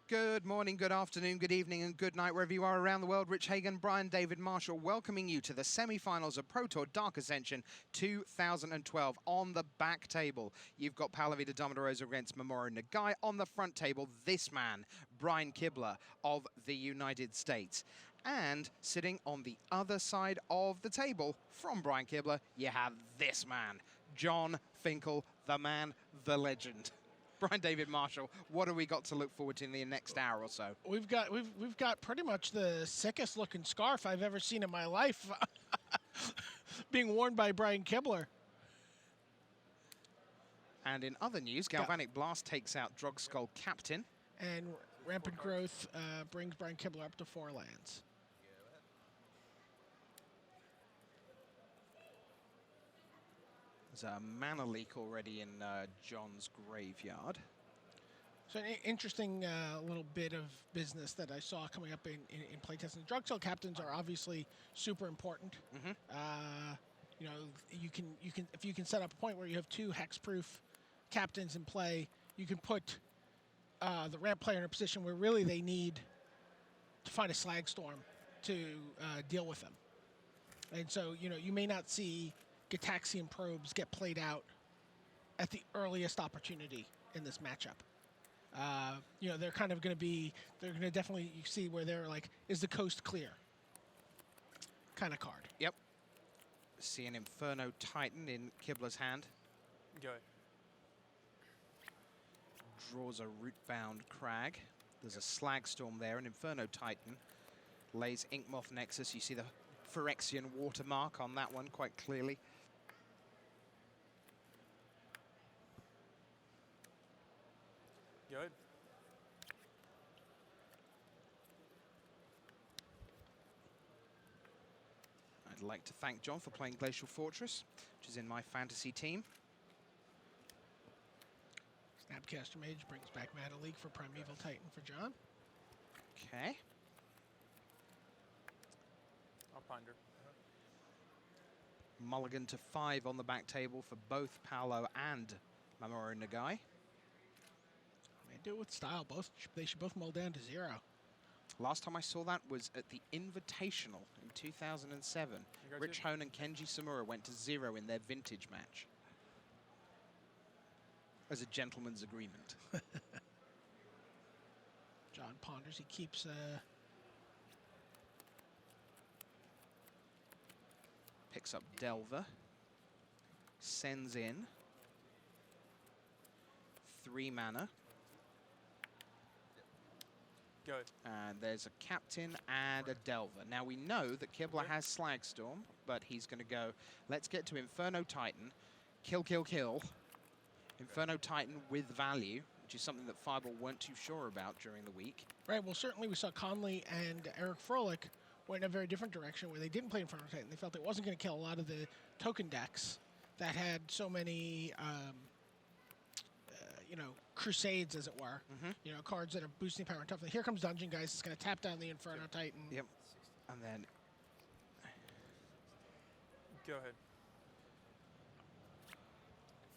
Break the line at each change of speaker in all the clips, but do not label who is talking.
Good morning, good afternoon, good evening, and good night, wherever you are around the world. Rich Hagan, Brian David Marshall, welcoming you to the semi-finals of Pro Tour Dark Ascension 2012. On the back table, you've got Paulo Vitor Damo Rosa against Mamoru Nagai. On the front table, this man, Brian Kibler of the United States. And sitting on the other side of the table from Brian Kibler, you have this man, John Finkel, the man, the legend. Brian David Marshall, what have we got to look forward to in the next hour or so?
We've got pretty much the sickest looking scarf I've ever seen in my life being worn by Brian Kibler.
And in other news, Galvanic Blast takes out Drug Skull Captain.
And Rampant Growth brings Brian Kibler up to 4 lands.
There's a mana leak already in John's graveyard.
So an interesting little bit of business that I saw coming up in playtesting. Drug Skull Captains are obviously super important. You know, you can if you can set up a point where you have 2 hexproof captains in play, you can put the ramp player in a position where really they need to find a slag storm to deal with them. And so, you know, you may not see Gitaxian probes get played out at the earliest opportunity in this matchup. You know, they're kind of going to be, they're going to definitely, you see where they're like, is the coast clear? Kind of card.
Yep. See an Inferno Titan in Kibler's hand.
Go ahead.
Draws a Rootbound Crag. There's a Slag Storm there, an Inferno Titan. Lays Inkmoth Nexus. You see the Phyrexian watermark on that one quite clearly.
Go ahead.
I'd like to thank John for playing Glacial Fortress, which is in my fantasy team.
Snapcaster Mage brings back Mana Leak for Primeval Titan for John.
Okay.
I'll ponder.
Mulligan to 5 on the back table for both Paulo and Mamoru Nagai.
They do it with style. They should both mull down to 0.
Last time I saw that was at the Invitational in 2007. Rich Hone and Kenji Samura went to 0 in their vintage match. As a gentleman's agreement.
John ponders. He keeps...
Picks up Delver. Sends in 3 mana.
Go.
And there's a Captain and a Delver. Now we know that Kibler has Slagstorm, but he's going to go, let's get to Inferno Titan. Kill, kill, kill. Inferno Titan with value, which is something that Fireball weren't too sure about during the week.
Right, well, certainly we saw Conley and Eric Froelich went in a very different direction where they didn't play Inferno Titan. They felt it wasn't going to kill a lot of the token decks that had so many... you know, crusades, as it were. You know, cards that are boosting power and toughness. Here comes Dungeon Guys. It's going to tap down the Inferno Titan.
Yep. And then...
Go ahead.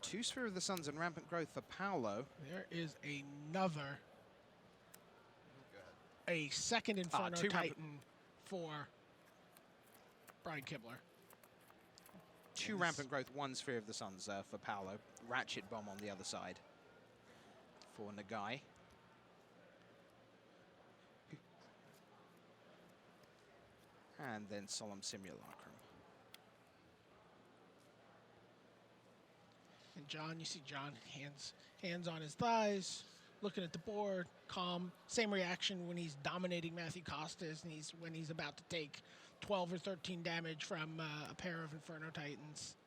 2 Sphere of the Suns and Rampant Growth for Paulo.
There is another... A second Inferno Titan for Brian Kibler.
2 Rampant Growth, 1 Sphere of the Suns for Paulo. Ratchet Bomb on the other side for Nagai. And then Solemn Simulacrum.
And John, you see John, hands on his thighs, looking at the board, calm. Same reaction when he's dominating Matthew Costas and when he's about to take 12 or 13 damage from a pair of Inferno Titans.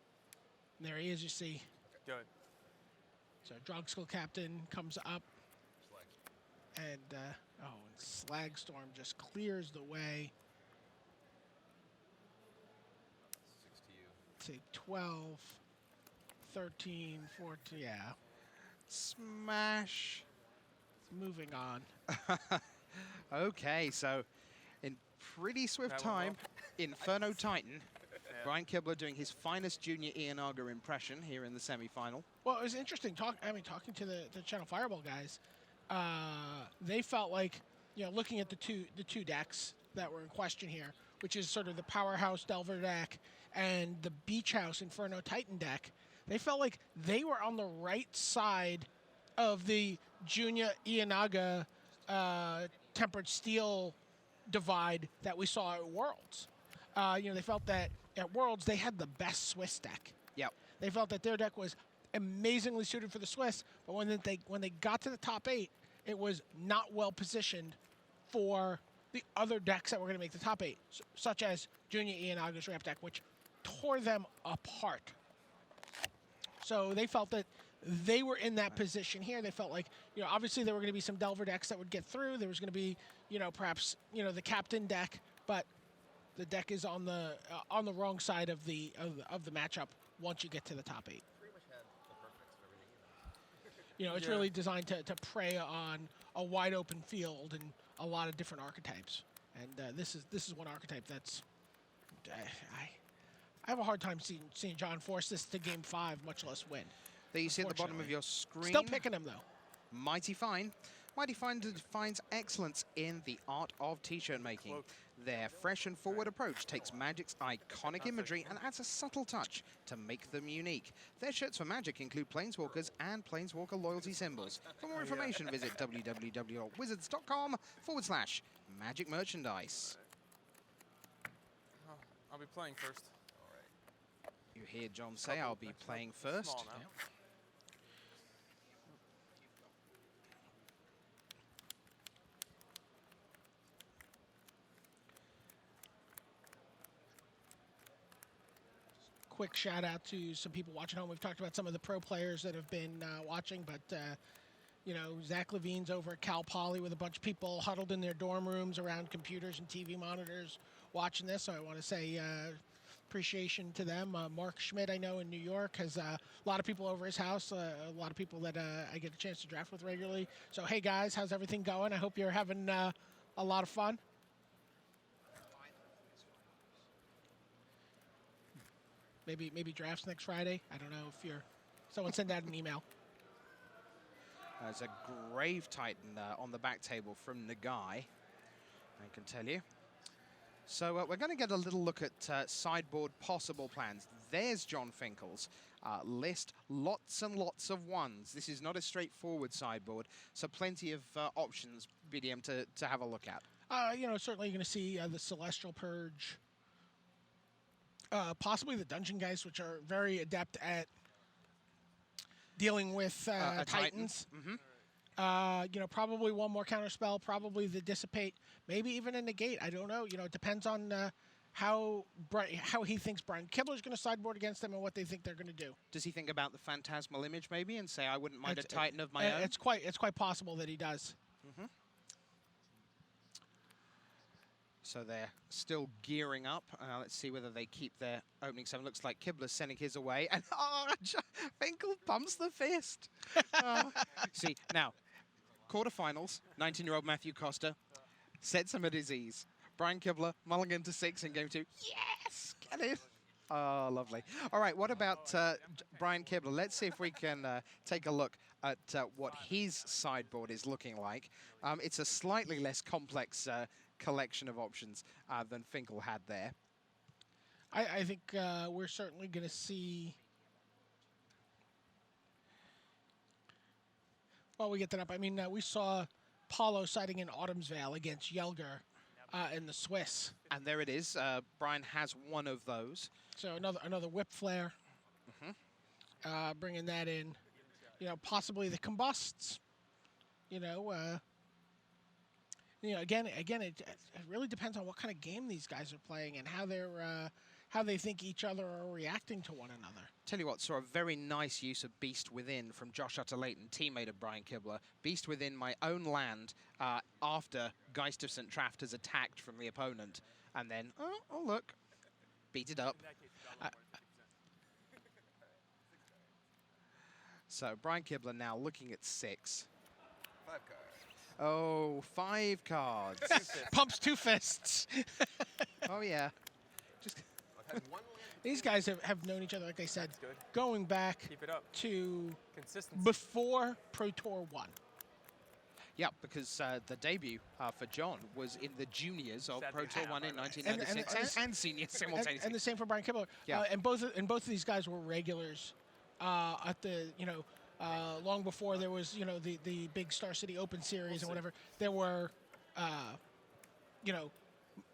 And there he is, you see.
Go ahead.
So Drug Skull Captain comes up. And, and Slagstorm just clears the way.
6 to you.
Say 12, 13, 14, yeah.
Smash.
Moving on.
Okay, so in pretty swift time, Inferno Titan. Brian Kibler doing his finest junior Ianaga impression here in the semi-final.
Well, it was interesting talking to the Channel Fireball guys. they felt like, looking at the two decks that were in question here, which is sort of the Powerhouse Delver deck and the Beach House Inferno Titan deck, they felt like they were on the right side of the Junya Ianaga Tempered Steel divide that we saw at Worlds. They felt that at Worlds they had the best Swiss deck.
Yep.
They felt that their deck was amazingly suited for the Swiss, but when they got to the top 8, it was not well positioned for the other decks that were going to make the top 8, such as Junya Ianaga's ramp deck, which tore them apart. So they felt that they were in that position here. They felt like, obviously there were going to be some Delver decks that would get through. There was going to be, perhaps, the Captain deck, but the deck is on the wrong side of the matchup once you get to the top 8.
Pretty much had the perfects for everything.
It's really designed to prey on a wide open field and a lot of different archetypes. And this is one archetype that's I have a hard time seeing John force this to game 5, much less win.
There you see at the bottom of your screen.
Still picking him, though.
Mighty Fine. Mighty Fine defines excellence in the art of t-shirt making. Their fresh and forward approach takes Magic's iconic imagery and adds a subtle touch to make them unique. Their shirts for Magic include Planeswalkers and Planeswalker loyalty symbols. For more information, visit www.wizards.com/Magic Merchandise.
I'll be playing first.
You hear John say, I'll be playing first.
Small now.
Quick shout out to some people watching home. We've talked about some of the pro players that have been watching, but Zach Levine's over at Cal Poly with a bunch of people huddled in their dorm rooms around computers and TV monitors watching this. So I want to say appreciation to them. Mark Schmidt, I know in New York, has a lot of people over his house, a lot of people that I get a chance to draft with regularly. So hey guys, how's everything going? I hope you're having a lot of fun. Maybe drafts next Friday. I don't know if someone send out an email.
There's a Grave Titan on the back table from Nagai, I can tell you. So we're going to get a little look at sideboard possible plans. There's John Finkel's list. Lots and lots of ones. This is not a straightforward sideboard, so plenty of options, BDM, to have a look at.
Certainly you're going to see the Celestial Purge. Possibly the Dungeon Geist, which are very adept at dealing with Titans.
Mm-hmm.
Probably one more counterspell, probably the Dissipate, maybe even a Negate. I don't know. It depends on how he thinks Brian Kibler's going to sideboard against them and what they think they're going to do.
Does he think about the Phantasmal Image maybe and say, I wouldn't mind a Titan of my own?
It's quite possible that he does.
Mm-hmm. So they're still gearing up. Let's see whether they keep their opening 7. Looks like Kibler's sending his away. And Finkel pumps the fist. See, now, quarterfinals, 19-year-old Matthew Costa sets him at his ease. Brian Kibler, mulligan to 6 in game 2. Yes! Get it! Oh, lovely. All right, what about Brian Kibler? Let's see if we can take a look at what his sideboard is looking like. It's a slightly less complex collection of options than Finkel had there.
I think we're certainly going to see... Well, we get that up. I mean, we saw Paulo siding in Autumn's Veil against Yelger in the Swiss.
And there it is. Brian has one of those.
So another Whip Flare.
Mm-hmm.
Bringing that in. Possibly the Combusts. Again, it really depends on what kind of game these guys are playing and how they think each other are reacting to one another.
Tell you what, saw a very nice use of Beast Within from Josh Utter-Layton, teammate of Brian Kibler. Beast Within my own land after Geist of St. Traft has attacked from the opponent. And then, oh look, beat it up. So Brian Kibler now looking at 6.
5 cards.
Oh, 5 cards.
Pumps 2 fists.
Oh, yeah. Just
I've had one land.
These guys have known each other, like I said,
That's good.
going back
Keep it up.
to
Consistency.
before Pro Tour 1.
Yeah, because the debut for John was in the juniors of
Sadly,
Pro Tour
yeah,
1 in
by the way.
1996 and seniors simultaneously.
And the same for Brian Kibler.
Yeah.
And both of these guys were regulars at the long before there was the big Star City Open Series and whatever. There were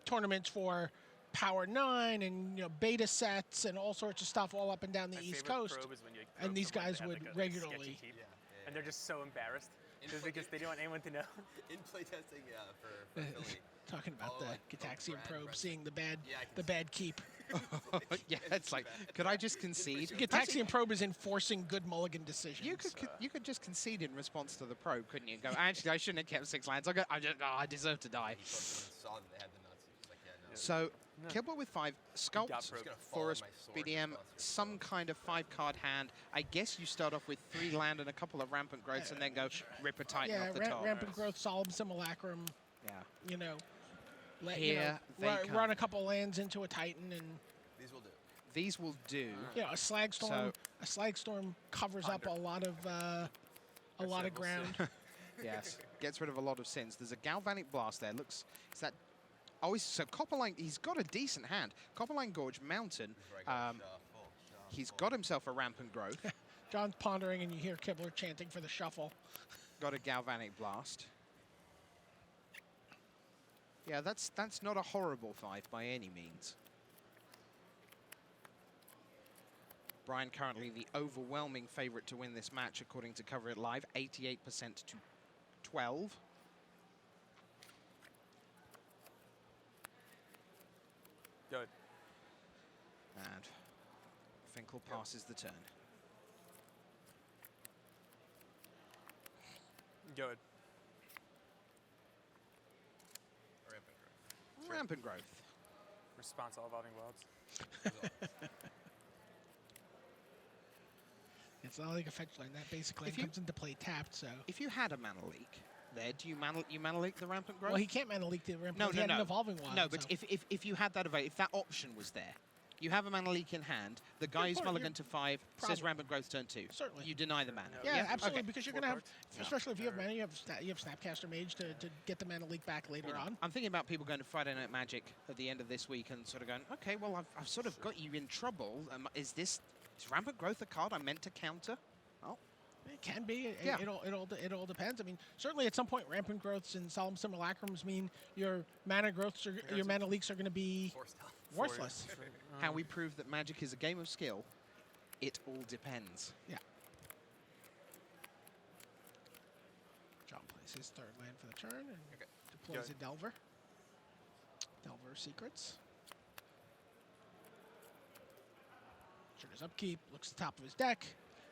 tournaments for Power 9 and beta sets and all sorts of stuff all up and down the
My
East
favorite
Coast.
probe is when you
And
probe
these
someone
guys
that has,
would
like, a
regularly-
sketchy teeth,
Yeah.
and they're just so embarrassed just because they don't want anyone to know.
In playtesting, for Philly.
Talking about
Oh,
the
like,
Gitaxian
Brad
probe,
Brett.
seeing the bad
Yeah, I can
the
see
bad keep.
Yeah, it's like, could I just concede?
Gitaxian probe is enforcing good mulligan decisions.
You could just concede in response to the probe, couldn't you? Go, actually, I shouldn't have kept 6 lands. I deserve to die.
He saw that they had the nuts. He was like, yeah, no.
So,
No.
Kibler with 5, Sculpt,
probe.
Just gonna fall on
Forest,
my sword in
BDM,
response to your
some
probe.
kind of 5-card hand. I guess you start off with 3 land and a couple of rampant growths and then go Ripper Titan
yeah,
off the top.
rampant growth, solemn simulacrum.
Yeah.
Let
They come.
run a couple lands into a Titan and
These will do.
These will do.
a slag storm.
So-
A slag storm covers up a lot of ground.
Yes. Gets rid of a lot of sins. There's a Galvanic Blast there. Looks, is that... Oh, so Copperline, he's got a decent hand. Copperline Gorge Mountain,
This is where I go,
he's
shuffle.
got himself a Rampant Growth.
John's pondering, and you hear Kibler chanting for the shuffle.
Got a Galvanic Blast. Yeah, that's not a horrible 5 by any means. Brian currently the overwhelming favorite to win this match, according to Cover It Live, 88% to 12.
Good.
And Finkel passes the turn.
Good.
Rampant growth.
Rampant Growth.
Response all evolving worlds.
It's not like a fetch line. That basically
If you-
comes into play tapped. So
If you had a Mana Leak there, do you mana leak the Rampant Growth?
well, he can't mana leak the rampant.
No,
he
no,
had
no.
an evolving wild.
No, but
so.
if you had that available, if that option was there, you have a Mana Leak in hand, the guy's
point,
mulligan
you're
to 5 says
probably-
Rampant Growth turn 2.
Certainly.
You deny the mana.
No.
yeah, absolutely,
Okay.
because you're
4
going to have,
cards?
especially if you have
Alright.
mana, you have Snapcaster Mage to get the mana leak back later on.
I'm thinking about people going to Friday Night Magic at the end of this week and sort of going, okay, well, I've sort of got you in trouble. Is Rampant Growth a card I'm meant to counter? Oh,
It can be.
Yeah.
It all depends. I mean, certainly at some point, rampant growths and solemn simulacrums mean your mana growths or your mana leaks are going to be
Forced out.
worthless.
how we prove that Magic is a game of skill, it all depends.
Yeah. John plays his 3rd land for the turn and
Okay.
deploys
Good.
a Delver. Delver Secrets. Triggers upkeep, looks at the top of his deck.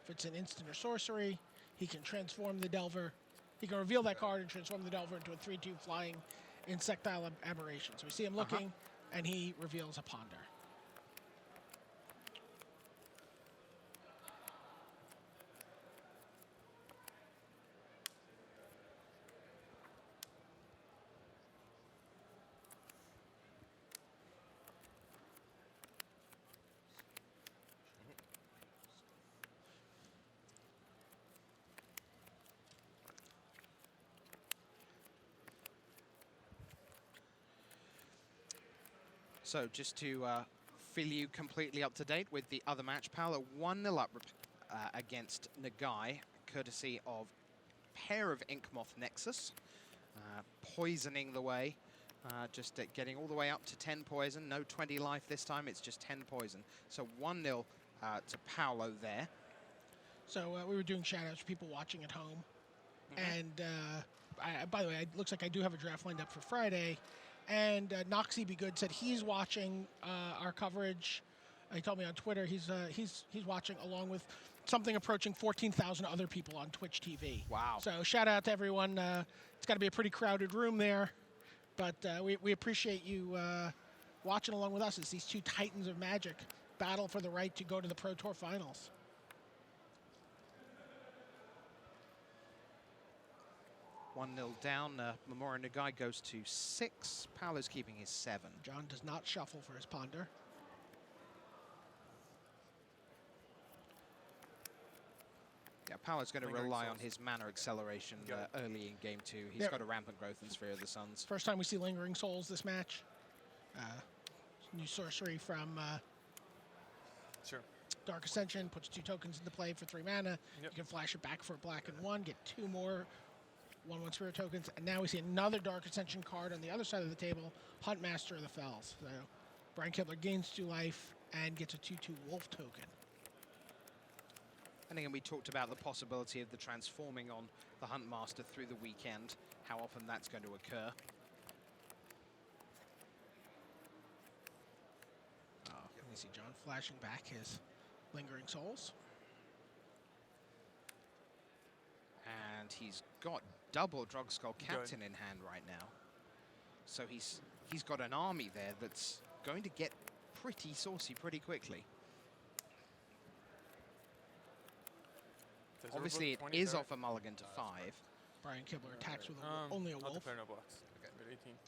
If it's an instant or sorcery, he can transform the Delver. He can reveal that card and transform the Delver into a 3/2 flying insectile aberration. So we see him looking, and he reveals a Ponder.
So just to fill you completely up to date with the other match, Paulo 1-0 up against Nagai, courtesy of pair of Inkmoth Nexus, poisoning the way, just getting all the way up to 10 poison, no 20 life this time, it's just 10 poison. So 1-0 to Paulo there.
So we were doing shout-outs for people watching at home. And by the way, it looks like I do have a draft lined up for Friday. And Noxie Be Good said he's watching our coverage. He told me on Twitter he's watching along with something approaching 14,000 other people on Twitch TV.
Wow.
So shout out to everyone. It's got to be a pretty crowded room there. But we appreciate you watching along with us as these two titans of Magic battle for the right to go to the Pro Tour Finals.
One 0 down. Mamoru Nagai goes to 6. Paulo's keeping his 7.
John does not shuffle for his Ponder.
Yeah, Paulo's going to
Lingering
rely on
souls.
his mana acceleration
Got it.
early in game 2. He's
Yep.
got a rampant growth in Sphere of the Suns.
First time we see Lingering Souls this match. New sorcery from
Sure.
Dark Ascension, puts 2 tokens into play for 3 mana. You
Yep.
can flash it back for a black and 1, get 2 more 1/1 spirit tokens, and now we see another Dark Ascension card on the other side of the table, Huntmaster of the Fells. So Brian Kibler gains 2 life and gets a 2/2 wolf token.
And again, we talked about the possibility of the transforming on the Huntmaster through the weekend, how often that's going to occur.
We see John flashing back his Lingering Souls.
And he's got double Drugskull Captain in hand right now. So he's got an army there that's going to get pretty saucy pretty quickly.
Does
Obviously, it
overbook
is
20,
off a mulligan to 5.
Brian Kibler attacks with
sorry.
only a
I'll
wolf.
declare no blocks.
Okay.
Good 18.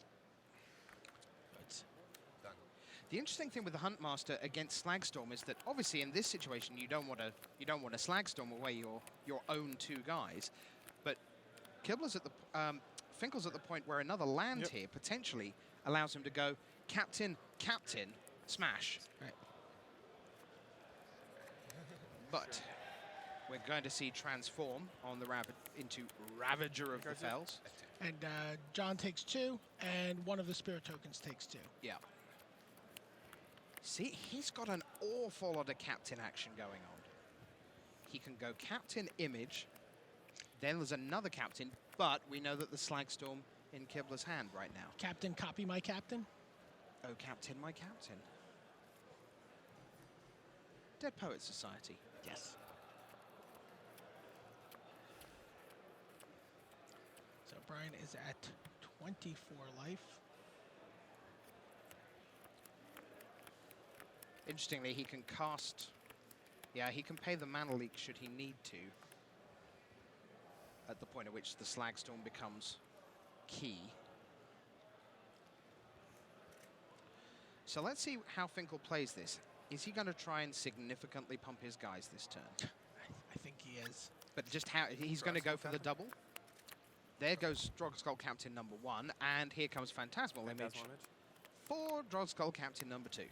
But
Done.
The interesting thing with the Huntmaster against Slagstorm is that obviously in this situation you don't want to Slagstorm away your own 2 guys, but Kibler's at the Finkel's at the point where another land here potentially allows him to go captain, smash.
Right.
But we're going to see transform on the into Ravager of the
Gotcha.
Fells.
And John takes 2, and one of the spirit tokens takes 2.
Yeah. See, he's got an awful lot of captain action going on. He can go captain image, then there's another captain, but we know that the Slagstorm in Kibler's hand right now.
Captain, copy my captain.
Oh, captain, my captain. Dead Poets Society.
Yes. So Brian is at 24 life.
Interestingly, he can cast... Yeah, he can pay the mana leak should he need to. At the point at which the Slagstorm becomes key. So let's see how Finkel plays this. Is he going to try and significantly pump his guys this turn?
I think he is.
But just how he's going to go for the double. There goes Drugskull Captain number 1, and here comes Phantasmal Image
Phantasmal image.
for Drugskull Captain number 2.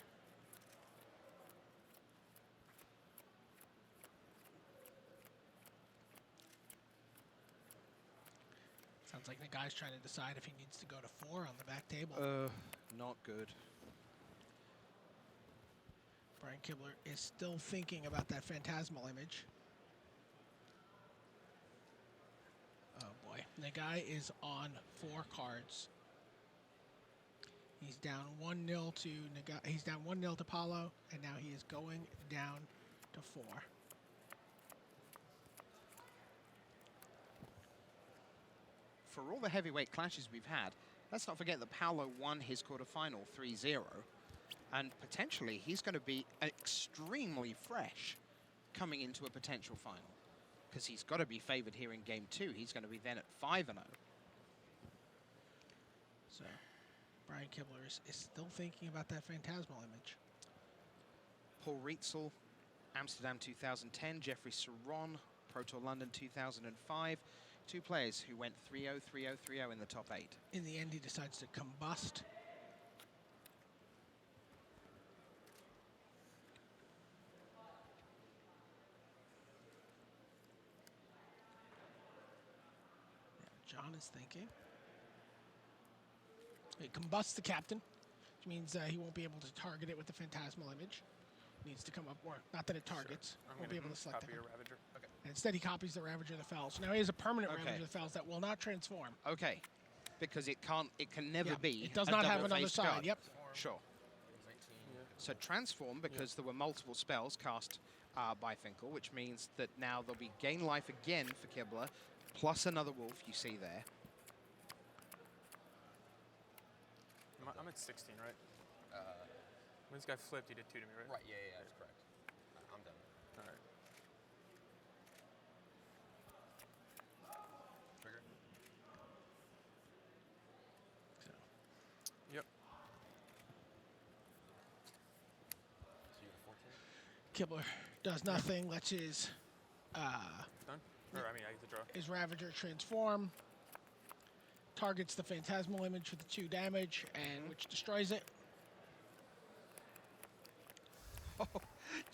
Sounds like the guy's trying to decide if he needs to go to 4 on the back table.
Not good.
Brian Kibler is still thinking about that Phantasmal Image. Oh boy, Nagai is on 4 cards. He's down 1-0 to Nagai. He's down 1-0 to Paulo, and now he is going down to 4.
For all the heavyweight clashes we've had, let's not forget that Paulo won his quarterfinal 3-0. And potentially, he's going to be extremely fresh coming into a potential final. Because he's got to be favored here in game 2. He's going to be then at 5-0.
So, Brian Kibler is still thinking about that Phantasmal Image.
Paul Rietzel, Amsterdam 2010. Jeffrey Saron, Pro Tour London 2005. 2 players who went 3-0, 3-0, 3-0 in the top 8.
In the end, he decides to combust. John is thinking. He combusts the captain, which means he won't be able to target it with the Phantasmal Image. Needs to come up, or not that it targets,
I'm
won't
gonna
be able to select
copy
it.
your Ravager. Okay.
And instead, he copies the Ravager of the Fells. So now he has a permanent
Okay.
Ravager of the Fells that will not transform.
Okay, because it can never
Yeah,
be.
it does
a
not have another
double-faced
side.
card.
Yep.
Sure.
19.
So transform, because there were multiple spells cast by Finkel, which means that now there'll be gain life again for Kibler, plus another wolf you see there.
I'm at 16, right? When this guy flipped, he did 2 to me, right?
Right, yeah, that's correct. I'm done.
All right.
Trigger.
Yep.
So you have 14?
Kibler does nothing, lets his
Done. Or, I mean, I get to draw.
Is Ravager transform. Targets the Phantasmal image for the 2 damage, and which destroys it.
Do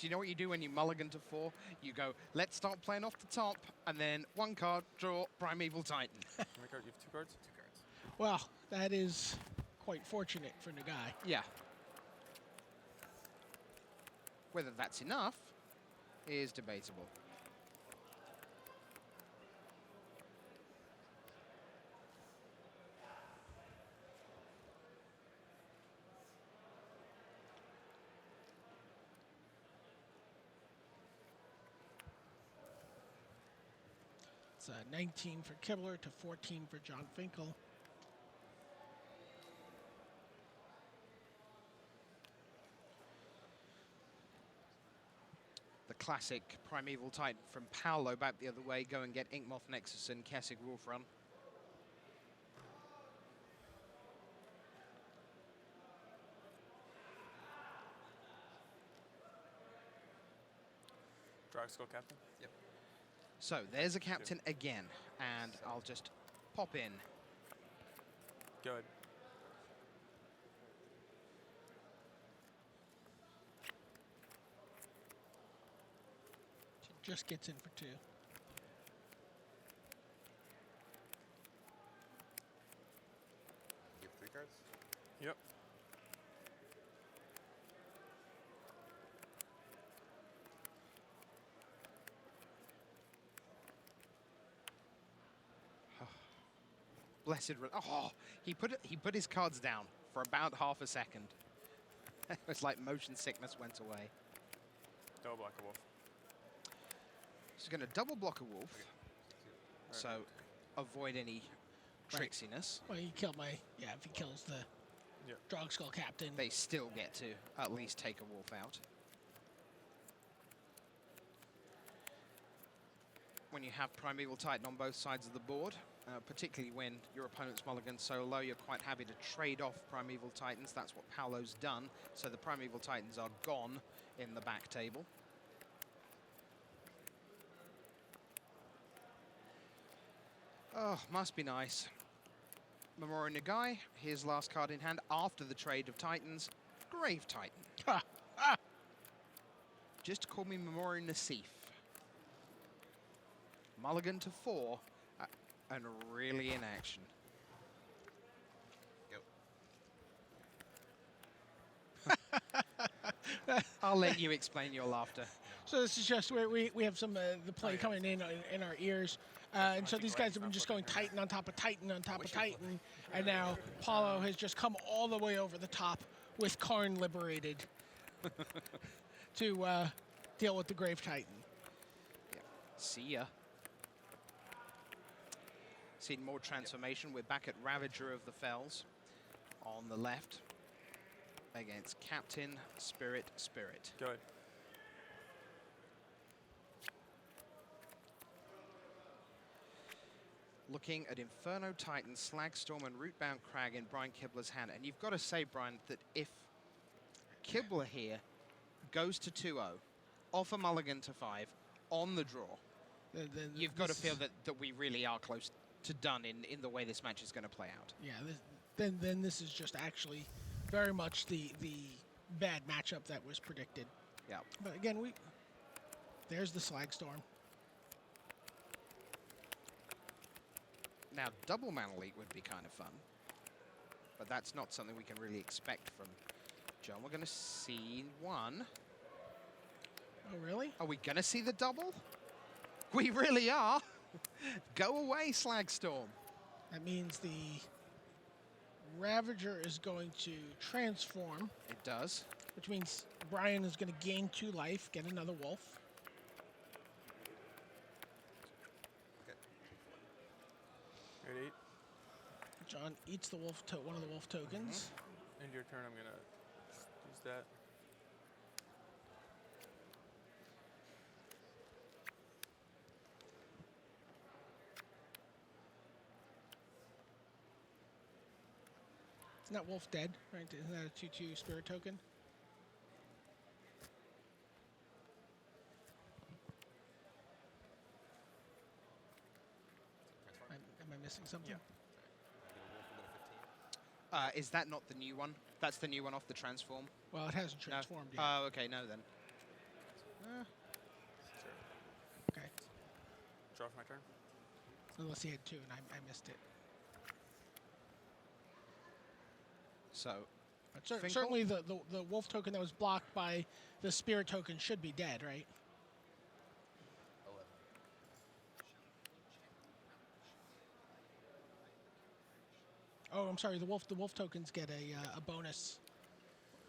you know what you do when you mulligan to 4? You go, let's start playing off the top, and then 1 card, draw Primeval Titan.
How many cards? You have 2 cards?
2 cards.
Well, that is quite fortunate for Nagai.
Yeah. Whether that's enough is debatable.
It's 19 for Kibler to 14 for John Finkel.
The classic Primeval Titan from Paulo back the other way. Go and get Inkmoth Nexus and Kessig Wolf Run.
Drag Skull Captain?
Yep.
So there's a captain again, and I'll just pop in.
Go ahead.
Just gets in for 2.
You have 3 cards?
Yep.
Blessed. Oh, he put his cards down for about half a second. It was like motion sickness went away.
Double block a wolf.
He's going to double block a wolf, so avoid any
Right.
tricksiness.
Well, he killed my... Yeah, if he kills the
Yep.
Drog Skull Captain.
They still get to at least take a wolf out. When you have Primeval Titan on both sides of the board, particularly when your opponent's mulligan's so low, you're quite happy to trade off Primeval Titans. That's what Paulo's done. So the Primeval Titans are gone in the back table. Oh, must be nice. Mamoru Nagai, his last card in hand after the trade of Titans, Grave Titan.
Ha! Ah!
Just call me Mamoru Nassif. Mulligan to 4, and really in action.
Go.
I'll let you explain your laughter.
So this is just where we have some the play coming in our ears. And so these guys have been just going Titan on top of Titan on top of Titan. And now Paulo has just come all the way over the top with Karn liberated to deal with the Grave Titan.
Yeah. See ya. Seen more transformation. We're back at Ravager of the Fells on the left against Captain Spirit.
Go ahead.
Looking at Inferno Titan, Slagstorm, and Rootbound Crag in Brian Kibler's hand. And you've got to say, Brian, that if Kibler here goes to 2-0, off a mulligan to 5, on the draw,
Then
you've got to feel that we really are close to done in the way this match is going to play out.
Yeah, then this is just actually very much the bad matchup that was predicted.
Yeah.
But again, there's the Slagstorm.
Now, double Mana Leak would be kind of fun, but that's not something we can really expect from John. We're going to see one.
Oh, really?
Are we going to see the double? We really are. Go away, Slagstorm.
That means the Ravager is going to transform,
It does.
which means Brian is going to gain 2 life, get another wolf.
Okay.
You're at 8.
John eats the one of the wolf tokens.
End your turn, I'm going to use that.
Isn't that wolf dead, right? Isn't that a 2/2 spirit token? missing something?
Yeah.
Get a wolf and then a 15.
Is that not the new one? That's the new one off the transform?
Well, it hasn't
No.
transformed yet.
Oh, okay, no then.
Sure.
Okay.
Draw for my turn.
Unless he had 2 and I missed it.
So,
But
Finkel?
certainly the wolf token that was blocked by the spirit token should be dead, right?
11.
Oh, I'm sorry. The wolf tokens get a bonus.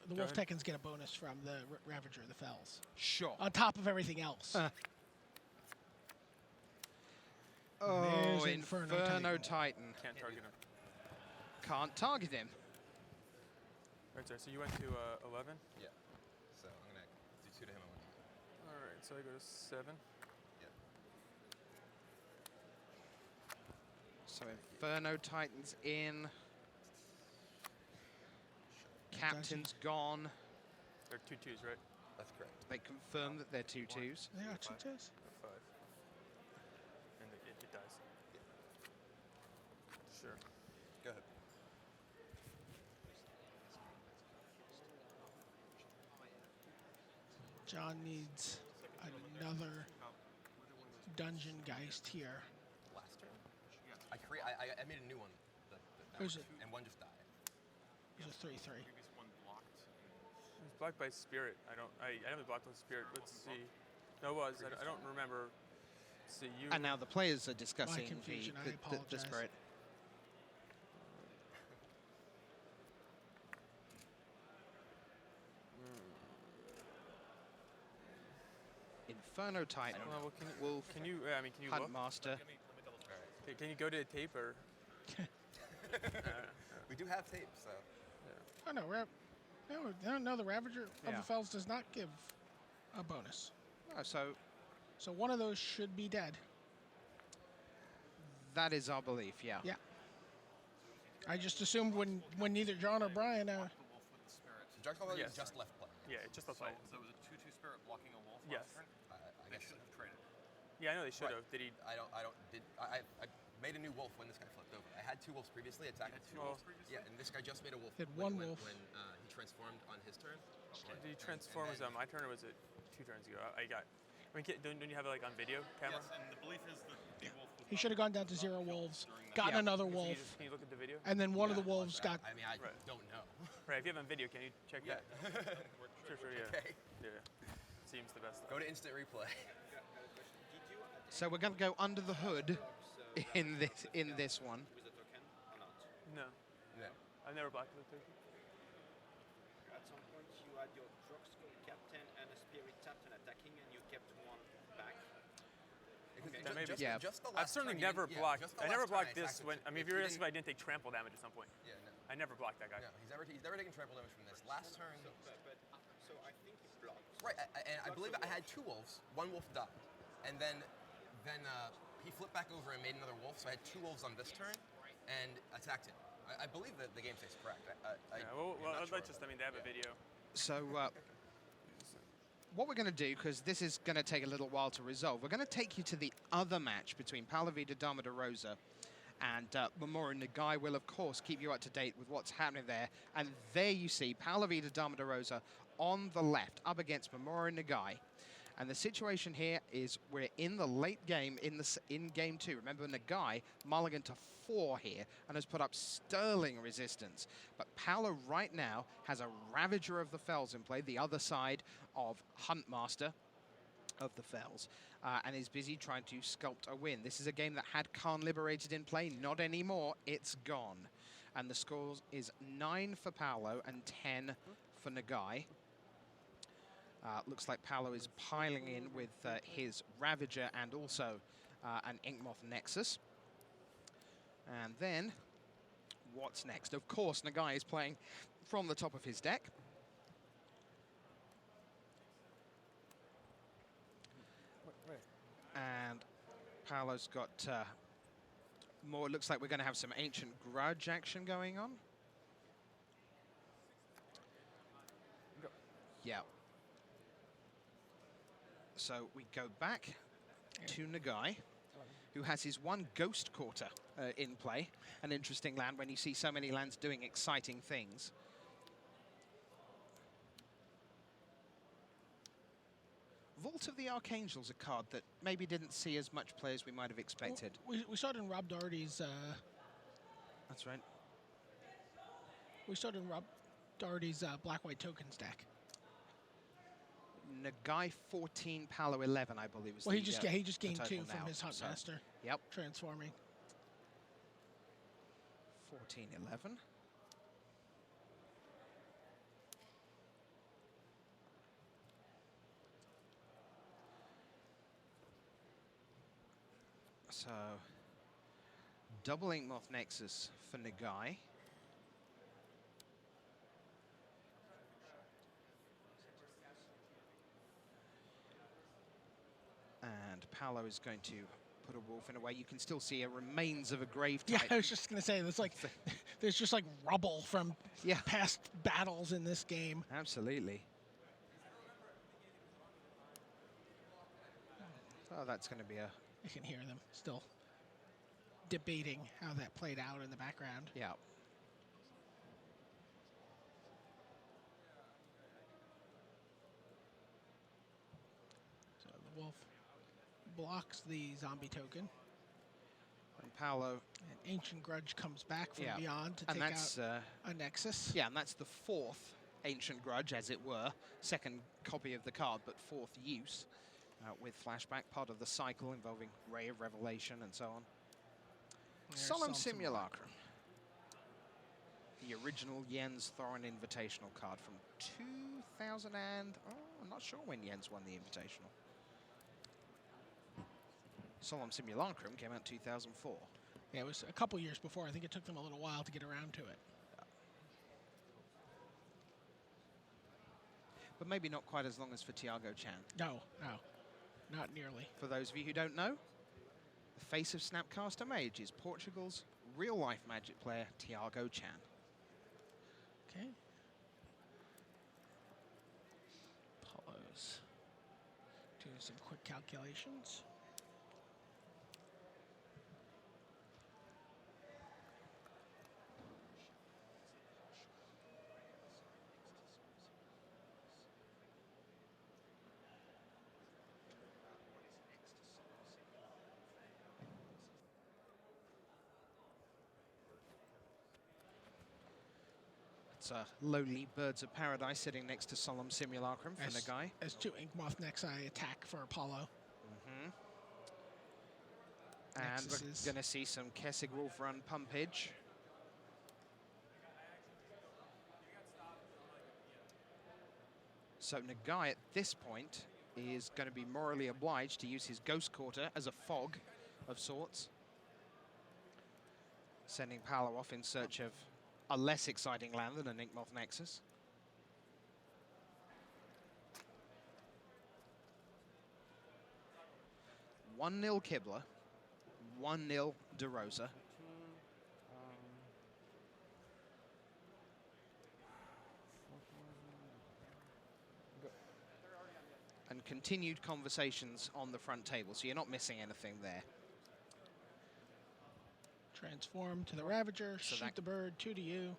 The
Go
wolf
ahead.
tokens get a bonus from the Ravager of the Fells
sure.
on top of everything else.
Oh,
There's
Inferno
Inferno
Titan.
Can't target him.
Can't target him.
Right, so you went to 11.
Yeah. So I'm gonna do 2 to him and 1 to you.
All right, so I go to 7.
Yeah.
So Inferno Titan's in. Captain's gone.
They're 2/2s, right?
That's correct.
They confirm that they're 2/2s.
They are 2/2s.
5. And it dies. Sure.
Go ahead.
John needs another Dungeon Geist here.
Last turn. I made a new one. That
Who's
one,
it?
and one just died.
There's a 3/3.
It's blocked by Spirit. I haven't blocked with Spirit. Let's see. No, it was. I don't remember. Let's see, you.
And now the players are discussing
confusion, I
the
apologize.
spirit. Inferno Titan.
Well,
Wolf.
can you
Hunt
look?
Master.
Can you go to the tape or?
We do have tape, so.
Oh no, no, the Ravager of
Yeah.
the Fells does not give a bonus.
Oh, so
So one of those should be dead.
that is our belief, yeah.
Yeah. I just assumed when neither John or Brian.
So Jack's probably
Yes.
just left play.
Yeah, it just looks like.
So it was a 2/2 spirit blocking a wolf
Yes.
last turn?
I
They
guess.
should have traded.
Yeah, I know they should
Right.
have. Did he?
I made a new wolf when this guy flipped over. I had 2 wolves previously, attacked
Had
with
2
2
wolves
wolves.
previously?
Yeah, and this guy just made a wolf
Had
when,
one
when,
wolf.
when he transformed on his turn.
Did he transform? Was that my turn or was it 2 turns ago? I got. I mean, don't you have it like on video camera?
Yes, and the belief is that the wolf was
He
not
should have gone down to
killed
0 wolves,
during that.
gotten
Yeah.
another
Can you,
wolf,
can you look at the video?
and then one of the
Yeah,
wolves got.
I mean, I
Right.
don't know.
Right. If you have it on video, can you check
Yeah.
that? Sure. Yeah.
Okay.
Yeah. Seems the best.
Go to instant replay.
So we're going to go under the hood in this one.
With a token or not?
No,
No.
I've never blocked with a token.
At some point, you had your Drugstore captain and a spirit tapped and attacking, and you kept one back.
Because
That may be-
Yeah.
just the
I've
last
certainly
turn you
never
didn't- yeah,
blocked.
just the
I never
last turn
blocked this
attacked
when.
with-
I mean, if
he
you're asking if I
didn't-
didn't take trample damage at some point,
Yeah, no.
I never blocked that guy.
No, he's never taken trample damage from this. Last turn.
So I think he blocked.
Right, and I believe I had 2 wolves. 1 wolf died, and then he flipped back over and made another wolf. So I had 2 wolves on this turn, and attacked him. I believe that the game stays correct.
Yeah.
I'm
Well,
not sure,
let's just. I
but
mean, they have a
yeah.
video.
So what we're going to do, because this is going to take a little while to resolve, we're going to take you to the other match between Paulo Vida, Damo de Rosa, and Mamoru Nagai will, of course, keep you up to date with what's happening there. And there you see Paulo Vida, Damo de Rosa on the left, up against Mamoru Nagai. And the situation here is we're in the late game in game 2. Remember, Nagai mulligan to 4 here and has put up sterling resistance. But Paulo right now has a Ravager of the Fells in play, the other side of Huntmaster of the Fells, and is busy trying to sculpt a win. This is a game that had Khan Liberated in play. Not anymore. It's gone. And the score is 9 for Paulo and 10 for Nagai. Looks like Paulo is piling in with his Ravager and also an Inkmoth Nexus. And then, what's next? Of course, Nagai is playing from the top of his deck. And Paulo's got more. Looks like we're going to have some Ancient Grudge action going on. Yeah. So we go back to Nagai, who has his one Ghost Quarter in play. An interesting land when you see so many lands doing exciting things. Vault of the Archangels, a card that maybe didn't see as much play as we might have expected.
We saw it in Rob Doherty's.
That's right.
We saw it in Rob Doherty's black-white tokens deck.
Nagai 14, Paulo 11, I believe. Was
Well,
the,
he just
the
gained
total
2 from
now.
his Huntmaster.
Yep.
Transforming.
14, 11. So, double Inkmoth Nexus for Nagai. And Paulo is going to put a wolf in a way. You can still see a remains of a grave
Yeah,
type.
I was just going to say, there's just like rubble from past battles in this game.
Absolutely. So that's going to be a...
You can hear them still debating how that played out in the background.
Yeah.
So the wolf blocks the zombie token.
And Paulo...
And Ancient Grudge comes back from beyond to
and
take
that's,
out a Nexus.
Yeah, and that's the 4th Ancient Grudge, as it were. 2nd copy of the card, but 4th use. With flashback, part of the cycle involving Ray of Revelation and so on.
There's
Solemn
Solemn
Simulacrum. The original Jens Thorin Invitational card from 2000 and... Oh, I'm not sure when Jens won the Invitational. Solemn Simulacrum came out 2004.
Yeah, it was a couple years before. I think it took them a little while to get around to it.
But maybe not quite as long as for Tiago Chan.
No, not nearly.
For those of you who don't know, the face of Snapcaster Mage is Portugal's real-life Magic player, Tiago Chan.
Okay. Paulo's doing some quick calculations.
It's lowly Birds of Paradise sitting next to Solemn Simulacrum for Nagai.
As 2 Inkmoth Nexi attack for Paulo.
And we're going to see some Kessig Wolf Run pumpage. So Nagai at this point is going to be morally obliged to use his Ghost Quarter as a fog of sorts. Sending Paulo off in search of a less exciting land than an Inkmoth Nexus. One 0 Kibler, 1-0 Rosa. And continued conversations on the front table, so you're not missing anything there.
Transform to the Ravager,
So
shoot the bird, 2 to you.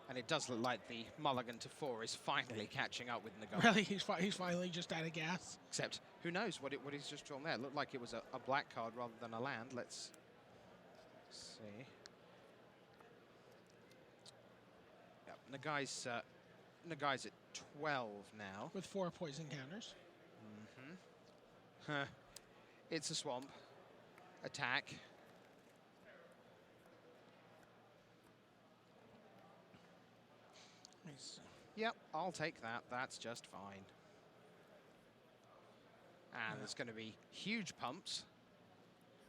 And it does look like the mulligan to 4 is finally catching up with Nagai.
Really, he's finally just out of gas.
Except, who knows what he's just drawn there. It looked like it was a black card rather than a land. Let's see. Yep, Nagai's at 12 now.
With 4 poison counters.
It's a swamp. Attack. Yep, I'll take that. That's just fine. And there's going to be huge pumps.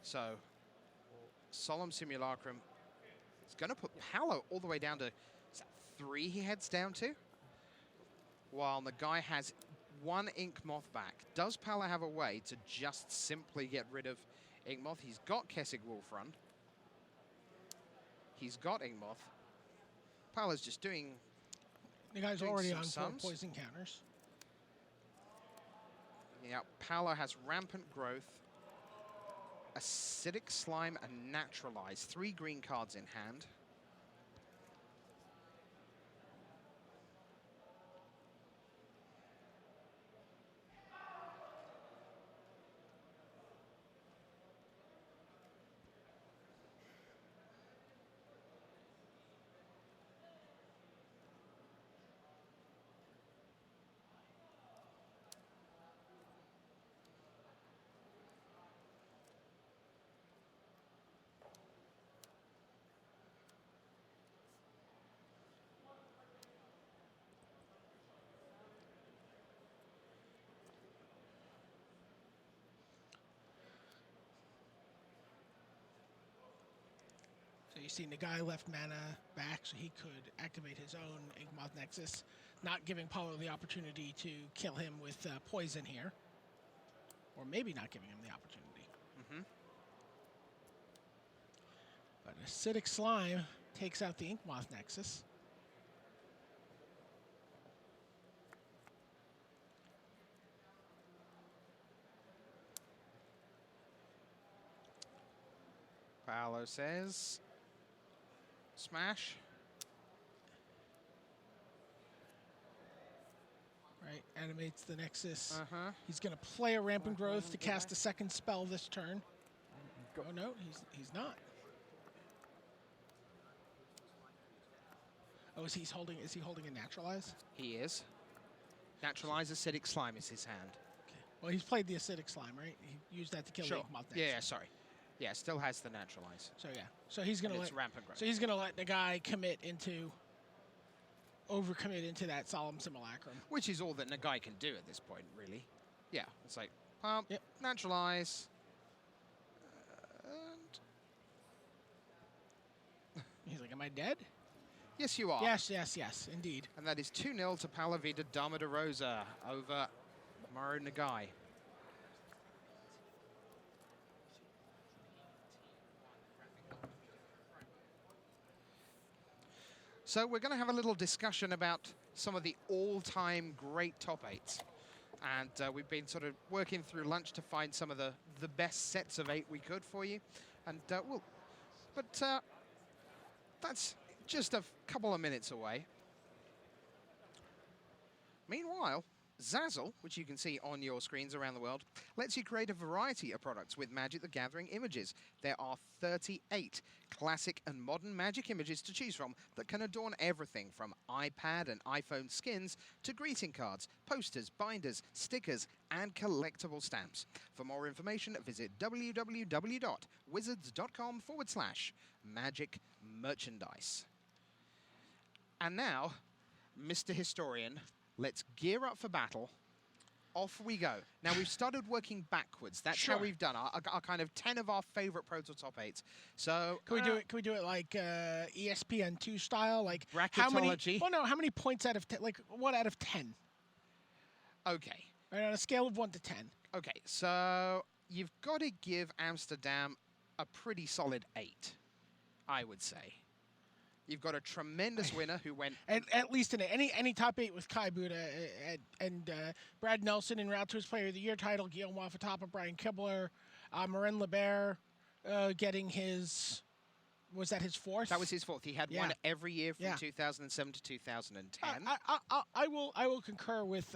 So, Solemn Simulacrum is going to put Paulo all the way down to, is that 3 he heads down to? While the guy has 1 Inkmoth back. Does Paulo have a way to just simply get rid of Inkmoth? He's got Kessig Wolf Run. He's got Inkmoth. Paulo's just doing...
The guy's
doing
already
some
on 4
sums.
poison counters.
Yeah, Paulo has Rampant Growth, Acidic Slime, and Naturalize. 3 green cards in hand.
So you see Nagai left mana back so he could activate his own Inkmoth Nexus, not giving Paulo the opportunity to kill him with poison here. Or maybe not giving him the opportunity. But Acidic Slime takes out the Inkmoth Nexus.
Paulo says, smash.
Right, animates the Nexus. He's going to play a Rampant Growth to cast a second spell this turn. Oh no, he's not. Oh, is he holding a Naturalize?
He is. Naturalize Acidic Slime is his hand.
Okay. Well, he's played the Acidic Slime, right? He used that to kill the Inkmoth Nexus.
Yeah, sorry. Yeah, still has the Naturalize.
So yeah, so he's gonna let
Rampant Growth.
So he's gonna let the guy overcommit into that Solemn Simulacrum.
Which is all that Nagai can do at this point, really. Yeah, it's like pump,
Yep.
Naturalize.
He's like, am I dead?
Yes, you are.
Yes, indeed.
And that is 2-0 to Paulo Vida Damo de Rosa over Mamoru Nagai. So we're going to have a little discussion about some of the all-time great top 8s. And we've been sort of working through lunch to find some of the best sets of 8 we could for you. And that's just a couple of minutes away. Meanwhile, Zazzle, which you can see on your screens around the world, lets you create a variety of products with Magic the Gathering images. There are 38 classic and modern Magic images to choose from that can adorn everything from iPad and iPhone skins to greeting cards, posters, binders, stickers, and collectible stamps. For more information, visit www.wizards.com/Magic Merchandise. And now, Mr. Historian, let's gear up for battle. Off we go. Now, we've started working backwards. That's
Sure.
how we've done our kind of 10 of our favorite Proto Top 8s. So
Can we do it like ESPN2 style? Like how
bracketology.
how many points out of 10? Like what out of 10?
Okay.
Right, on a scale of 1 to 10.
Okay, so you've got to give Amsterdam a pretty solid 8, I would say. You've got a tremendous winner who went...
At least in any top 8 with Kai Buddha and Brad Nelson en route to his Player of the Year title, Guillaume Wafatapa, Brian Kibler, Marin Lebert getting his... Was that his 4th?
That was his 4th. He had one every year from 2007 to 2010.
I will concur with...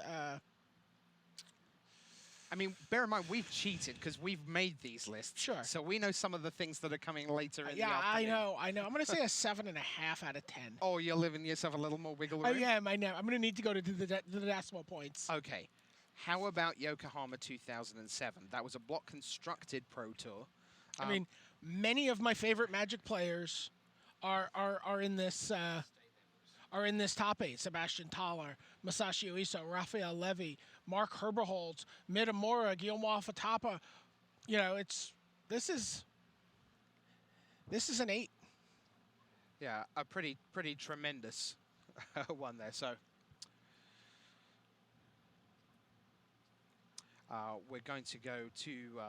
I mean, bear in mind, we've cheated because we've made these lists.
Sure.
So we know some of the things that are coming later in the afternoon.
I know. I'm going to say a 7.5 out of 10.
Oh, you're living yourself a little more wiggle room?
I am. I'm going to need to go to the decimal points.
Okay. How about Yokohama 2007? That was a block-constructed Pro Tour.
I mean, many of my favorite Magic players are in this top 8. Sebastian Thaler, Masashi Ueso, Raphael Levy, Mark Herberholz, Mitamura, Guillaume Wafatapa. You know, this is an 8.
Yeah, a pretty tremendous one there. So we're going to go to.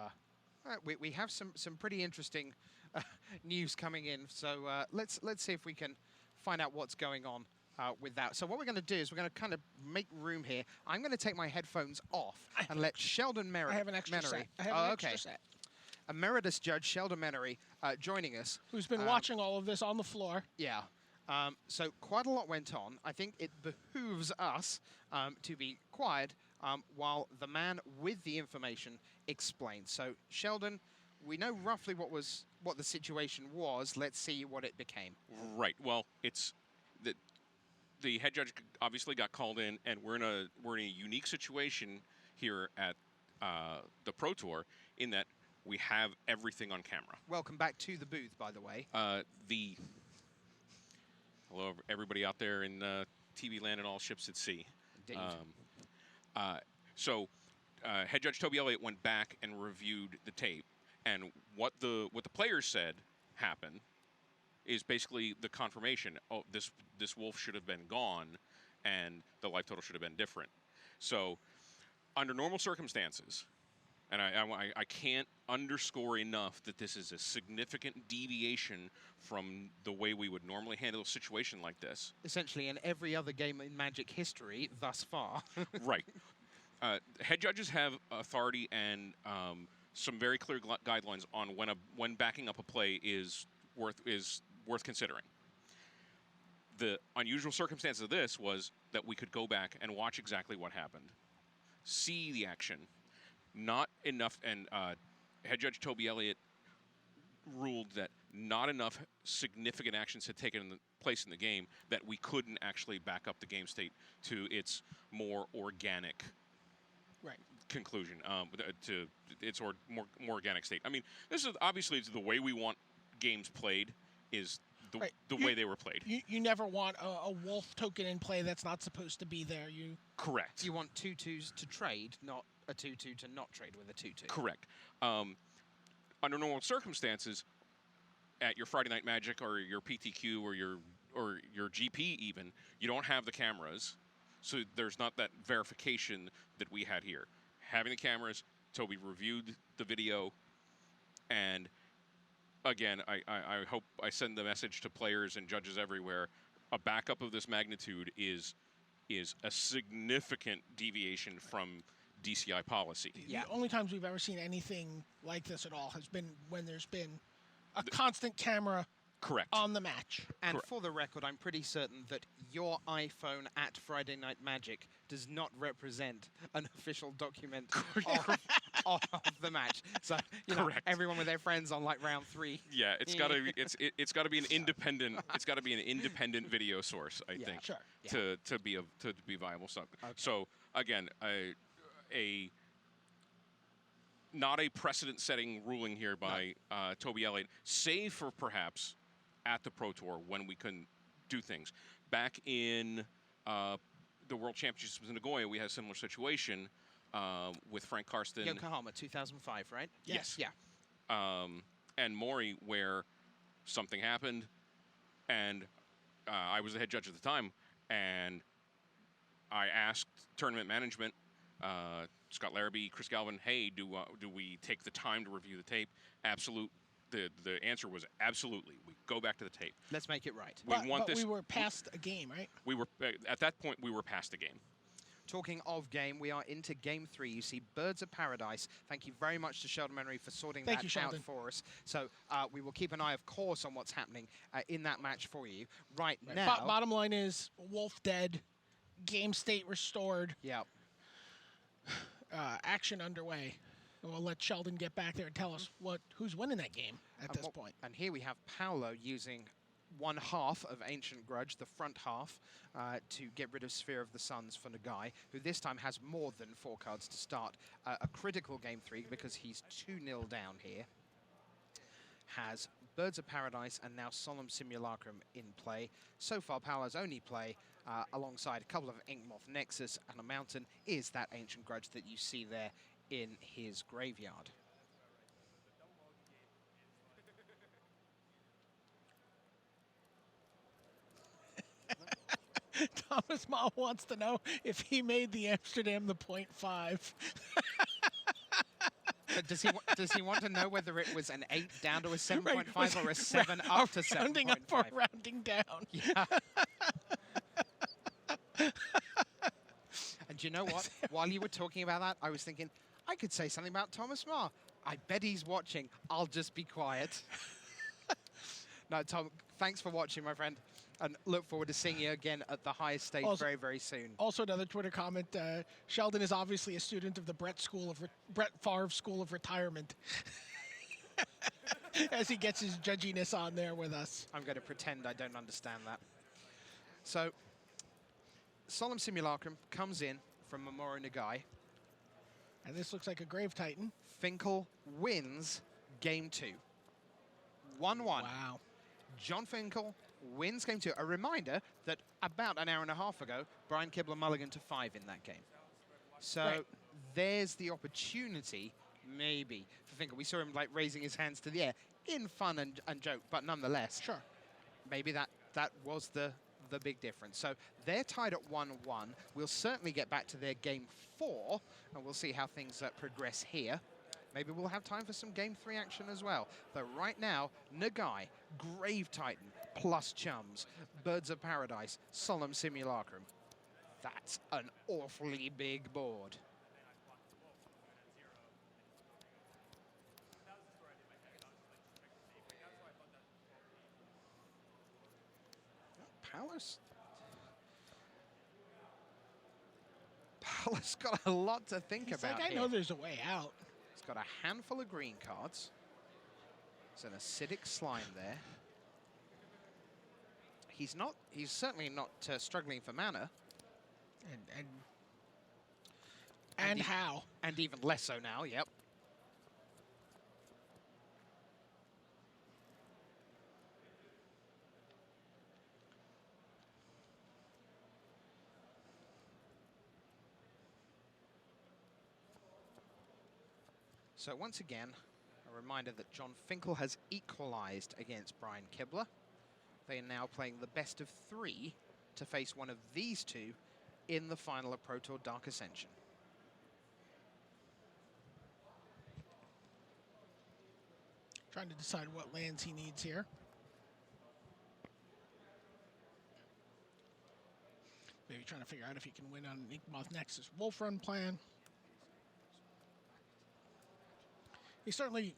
We have some pretty interesting news coming in. So let's see if we can find out what's going on with that. So what we're going to do is we're going to kind of make room here. I'm going to take my headphones off and let Sheldon Merritt.
I have an extra set. I have an extra set.
Emeritus Judge Sheldon Menery joining us.
Who's been watching all of this on the floor.
Yeah. So quite a lot went on. I think it behooves us to be quiet while the man with the information explains. So Sheldon, we know roughly what the situation was. Let's see what it became.
Right. Well, it's the head judge obviously got called in, and we're in a unique situation here at the Pro Tour in that we have everything on camera.
Welcome back to the booth, by the way.
Hello, everybody out there in TV land and all ships at sea.
Indeed.
So, head judge Toby Elliott went back and reviewed the tape, and what the players said happened is basically the confirmation. Oh, this wolf should have been gone, and the life total should have been different. So, under normal circumstances, and I can't underscore enough that this is a significant deviation from the way we would normally handle a situation like this.
Essentially, in every other game in Magic history thus far.
Right. Head judges have authority and some very clear guidelines on when backing up a play is worth considering. The unusual circumstance of this was that we could go back and watch exactly what happened, see the action. Not enough, and head judge Toby Elliott ruled that not enough significant actions had taken place in the game that we couldn't actually back up the game state to its more organic conclusion, to its more organic state. I mean, this is obviously the way we want games played is the way they were played.
You never want a wolf token in play that's not supposed to be there.
Correct.
You want 2/2s to trade, not a 2/2 to not trade with a 2/2.
Correct. Under normal circumstances, at your Friday Night Magic or your PTQ or your GP even, you don't have the cameras, so there's not that verification that we had here. Having the cameras, Toby reviewed the video, and again, I hope I send the message to players and judges everywhere. A backup of this magnitude is a significant deviation from DCI policy.
The only times we've ever seen anything like this at all has been when there's been a constant camera on the match.
And for the record, I'm pretty certain that your iPhone at Friday Night Magic does not represent an official document of the match. So everyone with their friends on like round 3.
Yeah, it's got to be it's got to be an independent video source, I think, to be viable. So again, not a precedent-setting ruling here by Toby Elliott, save for perhaps at the Pro Tour when we couldn't do things. Back in the World Championships in Nagoya, we had a similar situation with Frank Karsten.
Yokohama, 2005, right?
Yes.
Yeah.
And Mori, where something happened, and I was the head judge at the time, and I asked tournament management, Scott Larrabee, Chris Galvin, hey, do we take the time to review the tape? Absolute. The answer was absolutely. We go back to the tape.
Let's make it right.
But we were past a game, right?
We were at that point. We were past the game.
Talking of game, we are into Game 3. You see Birds of Paradise. Thank you very much to Sheldon Menery for sorting that out for us. So we will keep an eye, of course, on what's happening in that match for you. Right now.
Bottom line is Wolf dead, game state restored.
Yeah.
Action underway. And we'll let Sheldon get back there and tell us who's winning that game at this point.
And here we have Paulo using one half of Ancient Grudge, the front half, to get rid of Sphere of the Suns for Nagai, who this time has more than 4 cards to start a critical Game 3 because he's 2-0 down here. Has Birds of Paradise and now Solemn Simulacrum in play. So far, Paulo's only play, alongside a couple of Inkmoth Nexus and a Mountain, is that Ancient Grudge that you see there in his graveyard.
Thomas Ma wants to know if he made the Amsterdam the 0.5.
Does he want to know whether it was an 8 down to a 7.5 or a 7 up to 7.5?
Rounding up or rounding down.
Yeah. And you know what? While you were talking about that, I was thinking, I could say something about Thomas Marr. I bet he's watching. I'll just be quiet. No, Tom, thanks for watching, my friend. And look forward to seeing you again at the highest stage very, very soon.
Also, another Twitter comment, Sheldon is obviously a student of the Brett Favre School of Retirement. As he gets his judginess on there with us.
I'm going to pretend I don't understand that. So, Solemn Simulacrum comes in from Mamoru Nagai.
And this looks like a Grave Titan.
Finkel wins game 2. 1-1.
Wow.
John Finkel wins game 2. A reminder that about an hour and a half ago, Brian Kibler mulliganed to 5 in that game. So there's the opportunity, maybe, for Finkel. We saw him like raising his hands to the air in fun and joke, but nonetheless,
Sure.
maybe that was the big difference. So they're tied at 1-1. We'll certainly get back to their game 4, and we'll see how things progress here. Maybe we'll have time for some game 3 action as well. But right now, Nagai, Grave Titan, plus Chums, Birds of Paradise, Solemn Simulacrum. That's an awfully big board. Paulo's got a lot to think
He's
about
like, I
here.
know there's a way out.
He's got a handful of green cards. There's an acidic slime there. He's certainly not struggling for mana.
And how?
And even less so now, yep. So once again, a reminder that John Finkel has equalized against Brian Kibler. They are now playing the best of 3 to face one of these two in the final of Pro Tour Dark Ascension.
Trying to decide what lands he needs here. Maybe trying to figure out if he can win on an Inkmoth Nexus Wolf Run plan. He certainly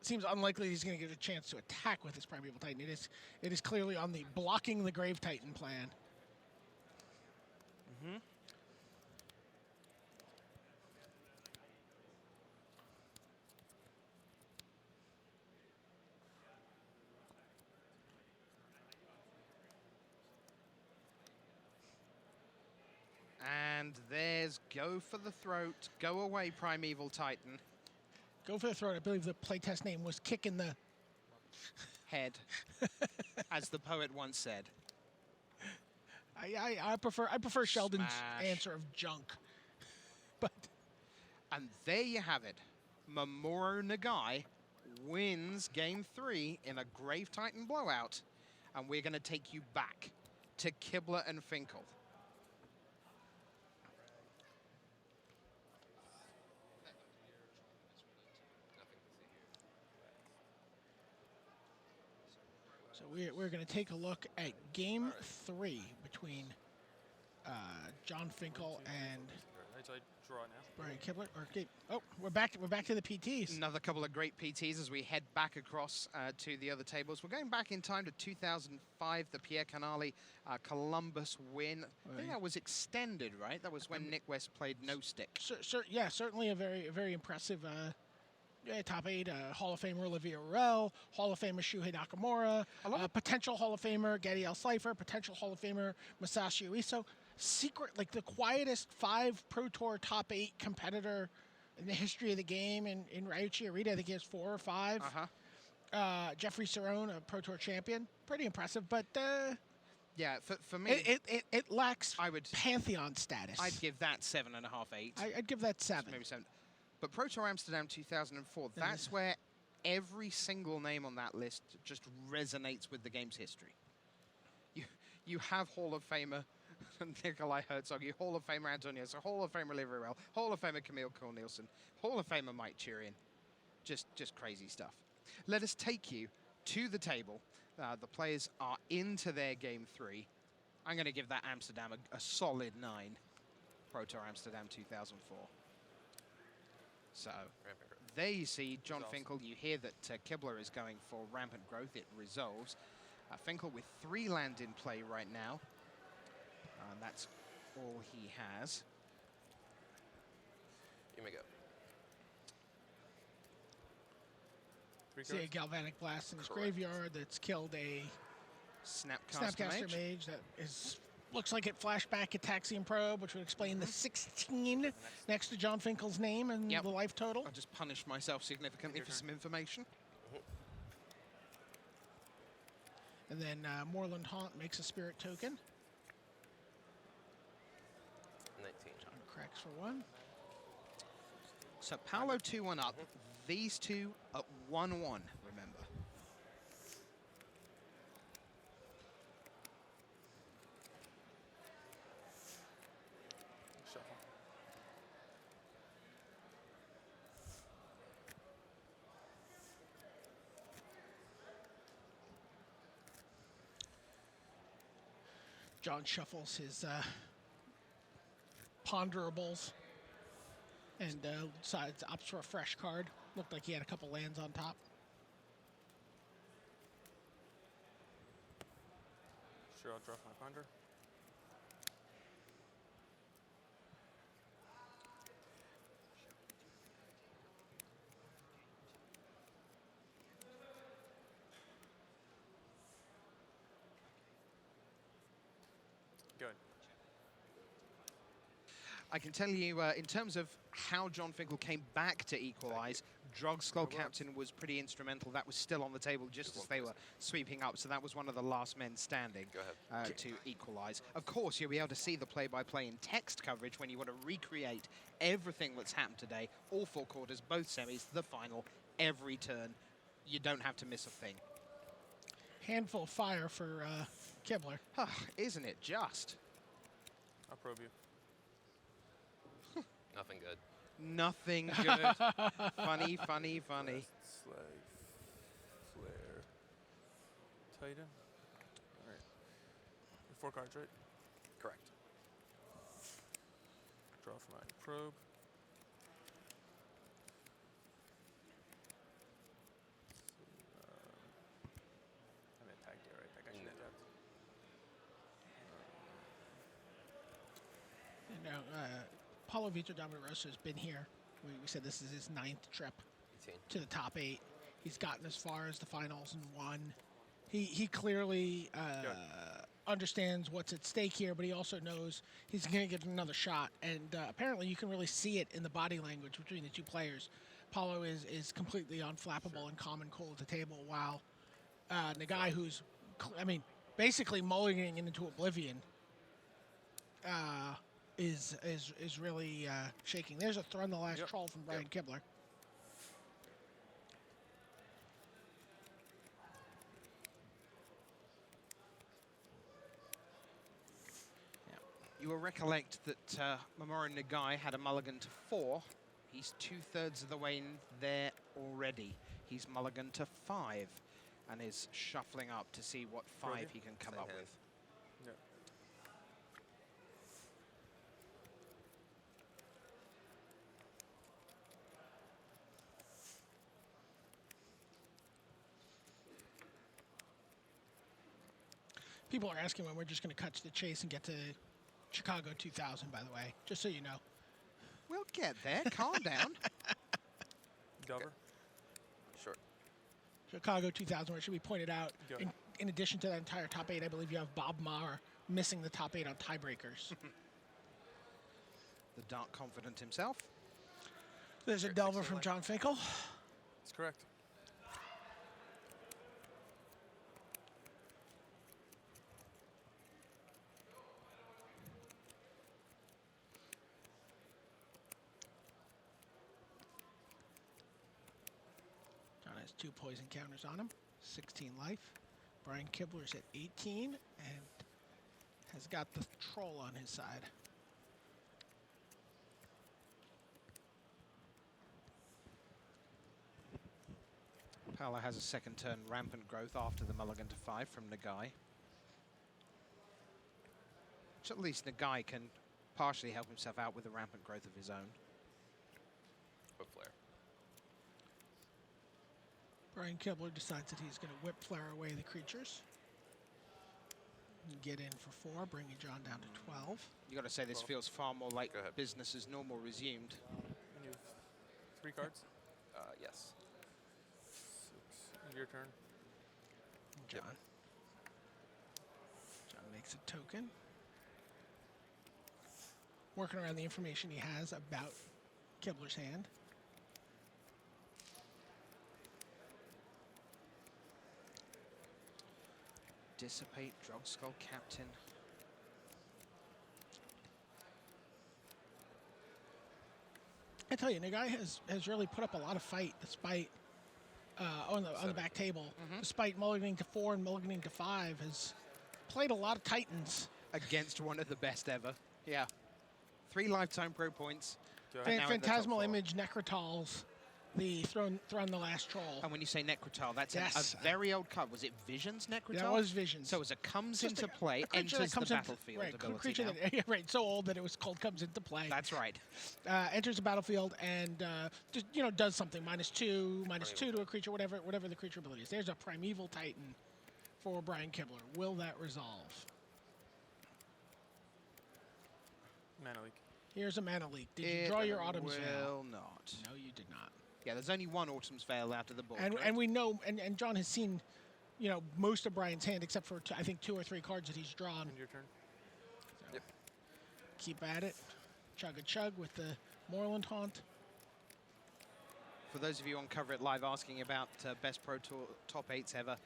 seems unlikely he's going to get a chance to attack with his Primeval Titan. It is clearly on the blocking the Grave Titan plan.
Mm-hmm. And there's go for the throat. Go away, Primeval Titan.
Go for the throat. I believe the playtest name was Kicking the
Head, as the poet once said.
I prefer Sheldon's
Smash.
answer of junk. But
And there you have it. Mamoru Nagai wins game 3 in a Grave Titan blowout. And we're going to take you back to Kibler and Finkel.
so we're going to take a look at game 3 between John Finkel and
I draw now.
Brian Kibler. We're back to the PTs.
Another couple of great PTs as we head back across to the other tables. We're going back in time to 2005, the Pierre Canali Columbus win. I think that was extended, right? That was when Nick West played No Stick.
Yeah, certainly a very impressive top 8. Hall of Famer Olivier Rel, Hall of Famer Shuhei Nakamura, potential Hall of Famer Gadiel Slifer, potential Hall of Famer Masashi Uiso. Like the quietest 5 Pro Tour top 8 competitor in the history of the game in Ryuichi Arita. I think he has 4 or 5. Jeffrey Cerrone, a Pro Tour champion. Pretty impressive, but
yeah, for me,
it lacks
I would
Pantheon status.
I'd give that 7.5, 8.
I'd give that 7.
Maybe 7. But Pro Tour Amsterdam 2004, that's where every single name on that list just resonates with the game's history. You have Hall of Famer Nikolai Herzog, you Hall of Famer Antonio, so Hall of Famer Olivier Rel, Hall of Famer Camille Cornelison, Hall of Famer Mike Turian. Just crazy stuff. Let us take you to the table. The players are into their game 3. I'm going to give that Amsterdam a solid 9. Pro Tour Amsterdam 2004. So there you see John Finkel. You hear that Kibler is going for rampant growth. It resolves. Finkel with 3 land in play right now. And that's all he has.
You may go.
See a Galvanic Blast in his graveyard that's killed a
Snapcaster
Mage that looks like it flashed back Ataxian Probe, which would explain the 16 next to John Finkel's name and the life total.
I'll just punish myself significantly for some information.
And then Moorland Haunt makes a Spirit token.
19.
John cracks for 1.
So Paulo 2-1 up. These two at 1-1, remember.
Shuffle.
John shuffles his ponderables and opts for a fresh card. Looked like he had a couple lands on top.
Sure, I'll draw my ponder. Good.
I can tell you, in terms of how John Finkel came back to equalise, Drug Skull Captain was pretty instrumental. That was still on the table just as they were sweeping up, so that was one of the last men standing to equalise. Of course, you'll be able to see the play-by-play in text coverage when you want to recreate everything that's happened today, all 4 quarters, both semis, the final, every turn. You don't have to miss a thing.
Handful of fire for Kibler.
Isn't it just?
I'll probe you.
Nothing good.
Nothing good. Funny, funny, funny.
Slag, flare, Titan. All right. 4 cards, right?
Correct.
Draw for my probe. I'm in tag here, right? That guy should have tagged.
Paulo, Vitor, Damo, Rosa has been here. We said this is his 9th trip
18.
to the top 8. He's gotten as far as the finals and won. He clearly understands what's at stake here, but he also knows he's going to get another shot. And apparently you can really see it in the body language between the two players. Paulo is completely unflappable and calm and cool at the table, while Nagai, who's, basically mulliganing into oblivion, is really shaking. There's a throw on the last troll from Brian Kibler.
You will recollect that Mamoru Nagai had a mulligan to 4. He's 2/3 of the way in there already. He's mulligan to 5 and is shuffling up to see what 5 he can come up with.
Yep.
People are asking when we're just going to cut to the chase and get to Chicago 2000, by the way, just so you know.
We'll get there. Calm down.
Delver.
Sure.
Chicago 2000, where it should be pointed out, in addition to that entire top 8, I believe you have Bob Maher missing the top 8 on tiebreakers.
The Dark Confident himself.
There's a Delver from John Finkel.
That's correct.
John has 2 poison counters on him, 16 life. Brian Kibler's at 18 and has got the troll on his side.
Paulo has a second turn rampant growth after the mulligan to 5 from Nagai. which at least Nagai can partially help himself out with the rampant growth of his own.
Whip flare.
Brian Kibler decides that he's going to whip flare away the creatures. Get in for 4, bringing John down to 12.
You got to say this feels far more like
Go ahead.
business as normal resumed.
And you have 3 cards.
Yes.
6. And your turn.
John. John makes a token. Working around the information he has about Kibler's hand.
Dissipate, Drug Skull Captain.
I tell you, Nagai has really put up a lot of fight despite on the back table. Despite mulliganing to 4 and mulliganing to 5, has played a lot of Titans.
Against one of the best ever. Yeah. 3 lifetime pro points.
Do I-
And now at the top
Phantasmal
4.
Image Necrotals, the Throne the Last Troll.
And when you say Necrotal, that's
Yes.
a very old card. Was it Visions Necrotal?
That was Visions.
So as it comes
Just
into play,
a creature that
enters the
comes into-
battlefield
right,
ability
creature
now.
that, right, so old that it was called comes into play.
That's right.
Enters the battlefield and just does something. -2, -2 to a creature, whatever the creature ability is. There's a Primeval Titan for Brian Kibler. Will that resolve?
Mana leak.
Here's a mana leak. Did you draw your Autumn's Veil?
Will not.
No, you did not.
Yeah, there's only one Autumn's Veil out of the board.
And
correct?
we know, and John has seen, most of Brian's hand except for I think 2 or 3 cards that he's drawn.
And your turn.
So keep at it. Chug a chug with the Moorland Haunt.
For those of you on Cover It Live asking about best Pro Tour top 8s ever,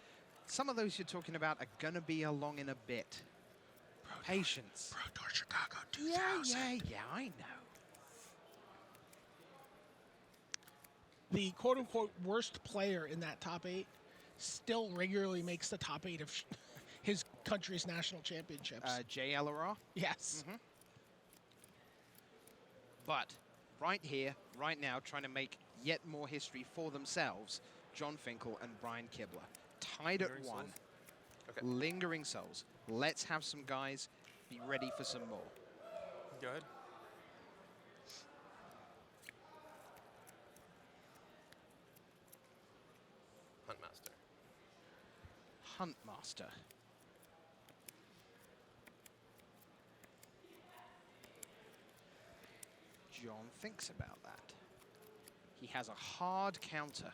some of those you're talking about are going to be along in a bit. Patience.
Pro Tour Chicago
Yeah,
2000.
yeah, I know.
The quote-unquote worst player in that top 8 still regularly makes the top 8 of his country's national championships.
JLRR.
Yes.
But right here, right now, trying to make yet more history for themselves, John Finkel and Brian Kibler. Tied at
Lingering
1.
Souls.
Okay.
Lingering Souls. Let's have some guys be ready for some more.
Go ahead.
Huntmaster.
Huntmaster. John thinks about that. He has a hard counter.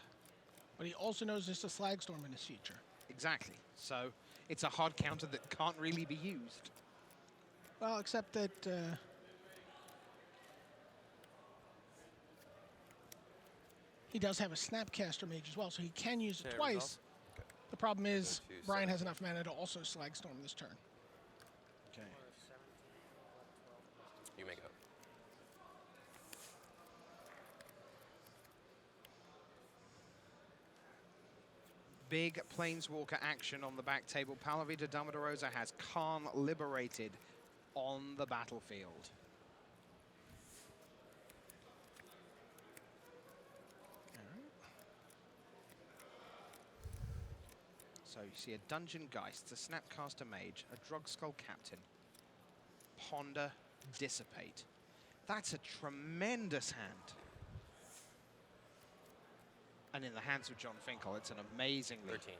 But he also knows there's a Slagstorm in his future.
Exactly. So it's a hard counter that can't really be used.
Well, except that he does have a Snapcaster Mage as well, so he can use it
Yeah,
twice.
resolve.
The problem is
So 2,
Brian
7.
has enough mana to also Slagstorm this turn.
Okay.
You may go.
Big Planeswalker action on the back table. Paulo Vitor Damo Rosa has Khan liberated on the battlefield. So you see a Dungeon Geist, a Snapcaster Mage, a Drug Skull Captain, Ponder, Dissipate. That's a tremendous hand. And in the hands of John Finkel, it's an amazingly
13.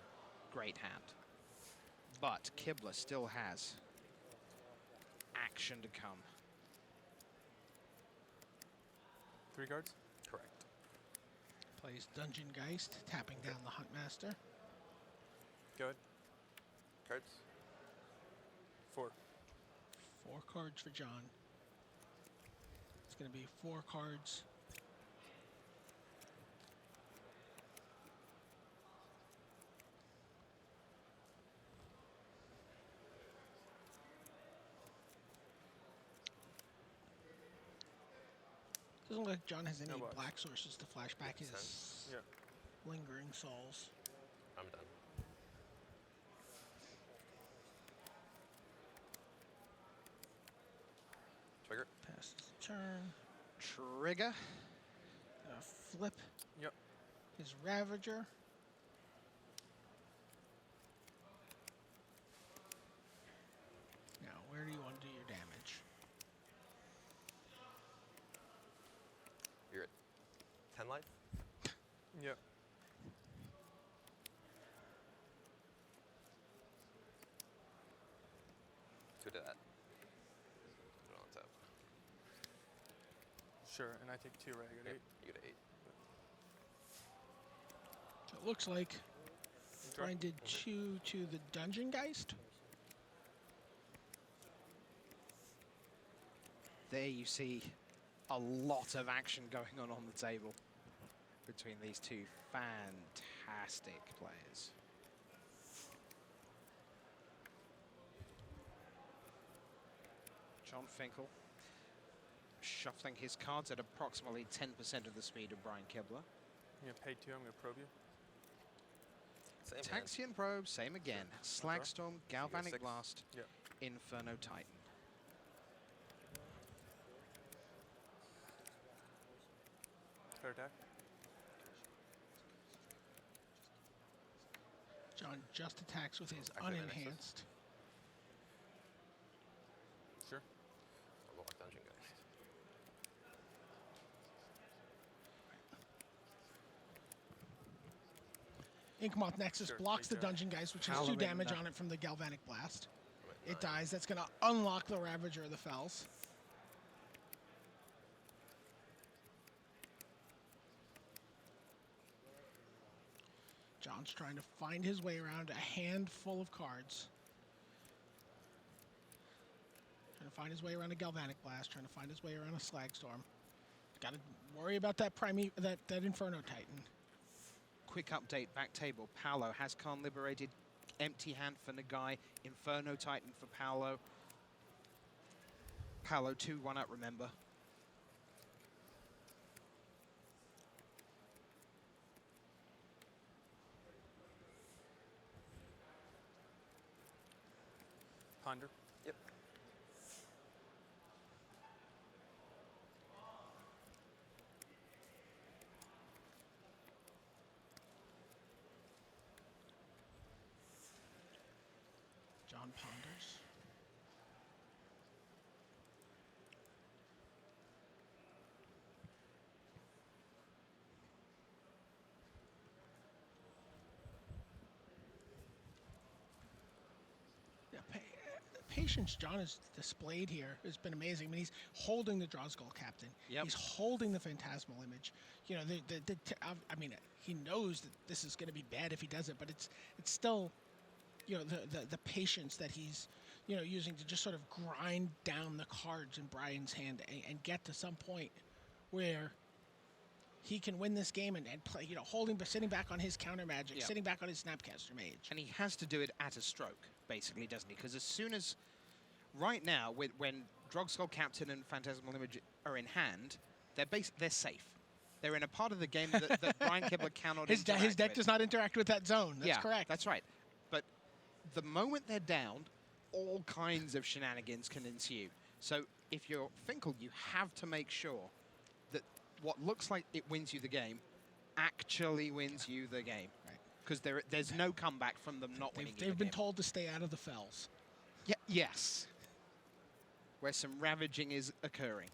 great hand. But Kibler still has action to come.
3 cards.
Correct.
Plays Dungeon Geist, tapping down the Huntmaster.
Go ahead.
Cards.
4.
4 cards for John. It's going to be 4 cards. Doesn't look like John has any
No bucks.
black sources to flash back his
Yeah.
Lingering Souls.
I'm done. Trigger.
Passes the turn.
Trigger.
Flip
Yep.
his Ravager. Now, where do you want to do your damage?
Yep.
Two to that. Put it on top.
Sure, and I take 2, right? I got
Yep.
8.
You get 8.
So it looks like
Draw.
Brian did 2 to the Dungeon Geist.
There you see a lot of action going on the table between these two fantastic players. John Finkel shuffling his cards at approximately 10% of the speed of Brian Kibler.
I'm going to pay 2. I'm going to probe you.
Same hand.
Taxian Probe, same again. Slagstorm, Galvanic
6.
Blast,
Yep.
Inferno Titan.
Fair attack.
John just attacks with his
Actually, that makes
unenhanced.
Sure.
I'll go with Dungeon Geist.
Inkmoth Nexus
Sure,
blocks the
take 2.
Dungeon Geist, which has 2
Halloween,
damage on it from the Galvanic Blast.
Right,
It
9.
dies. That's going to unlock the Ravager of the Fells. John's trying to find his way around a handful of cards. Trying to find his way around a Galvanic Blast, trying to find his way around a Slagstorm. Got to worry about that that Inferno Titan.
Quick update, back table. Paulo has Khan liberated. Empty hand for Nagai. Inferno Titan for Paulo. Paulo 2-1 up, remember.
Ponder.
Yep.
John ponders. Yeah, patience John has displayed here has been amazing. I mean, he's holding the Draw Skull Captain.
Yep.
He's holding the Phantasmal Image. You know, I mean, he knows that this is going to be bad if he does it, but it's still, you know, the patience that he's, you know, using to just sort of grind down the cards in Brian's hand and get to some point where he can win this game and play, you know, sitting back on his counter magic,
Yep.
sitting back on his Snapcaster Mage.
And he has to do it at a stroke, basically, doesn't he? Because as soon as, right now, when Drogskull Captain and Phantasmal Image are in hand, they're safe. They're in a part of the game that Brian Kibler cannot
His deck
interact
does not interact with that zone. That's correct.
That's right. But the moment they're down, all kinds of shenanigans can ensue. So if you're Finkel, you have to make sure that what looks like it wins you the game actually wins you the game.
Right.
Because there's no comeback from them not winning you
They've
the
been
game.
told to stay out of the Fells.
Yeah, yes. Where some ravaging is occurring.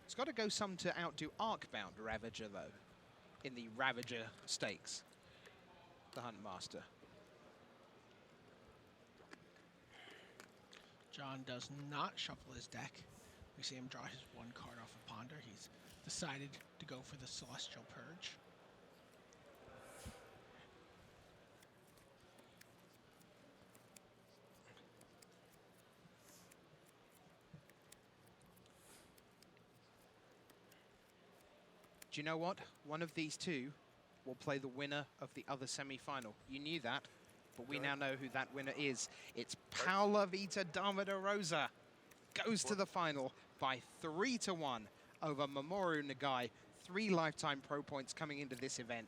It's got to go some to outdo Arcbound Ravager, though, in the Ravager stakes. The Huntmaster.
John does not shuffle his deck. We see him draw his 1 card off of Ponder. He's decided to go for the Celestial Purge.
Do you know what? One of these two will play the winner of the other semi-final. You knew that, but we now know who that winner is. It's Paulo Vitor Damo Rosa. Goes to the final by 3-1 over Mamoru Nagai. 3 lifetime pro points coming into this event.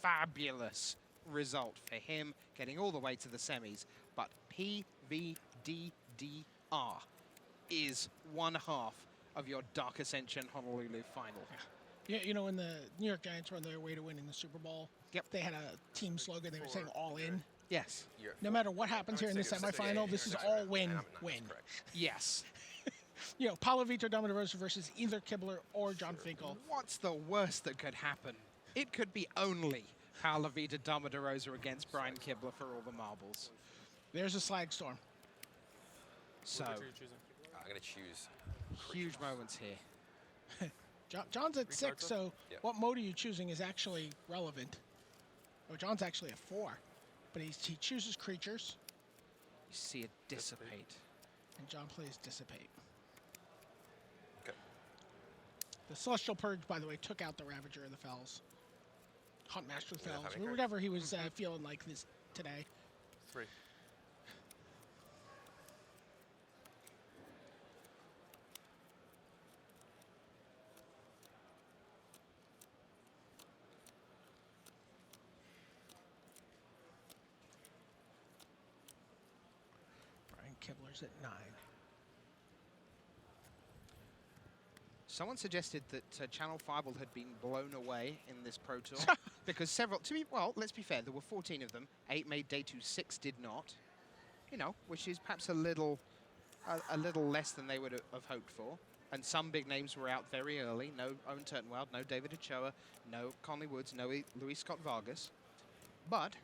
Fabulous result for him, getting all the way to the semis. But PVDDR is one half of your Dark Ascension Honolulu final.
You know, when the New York Giants were on their way to winning the Super Bowl,
Yep.
they had a team slogan. They were saying all in.
Yes.
No matter what happens here in the semifinal, this is all win, win.
Yes.
You know, Paulo, Vitor, Damo, Rosa versus either Kibler or John Finkel.
What's the worst that could happen? It could be only Paulo Vida Damo de Rosa against Brian Kibler for all the marbles.
There's a Slag Storm.
So,
What are you choosing?
I'm gonna choose.
huge moments here.
John's at 6,
Ricardo?
so
Yep.
what mode are you choosing is actually relevant. Oh, John's actually at 4, but he chooses creatures,
You see it dissipate.
and John plays Dissipate.
Okay.
The Celestial Purge, by the way, took out the Ravager of the Fells. Hunt Master of the
Yeah,
Fells,
having
or whatever he was feeling like this today.
3.
Brian Kibler's at 9.
Someone suggested that Channel Fireball had been blown away in this Pro Tour because let's be fair, there were 14 of them. 8 made day 2, 6 did not. You know, which is perhaps a little less than they would have hoped for. And some big names were out very early. No Owen Turtenwald, no David Ochoa, no Conley Woods, no Luis Scott Vargas. But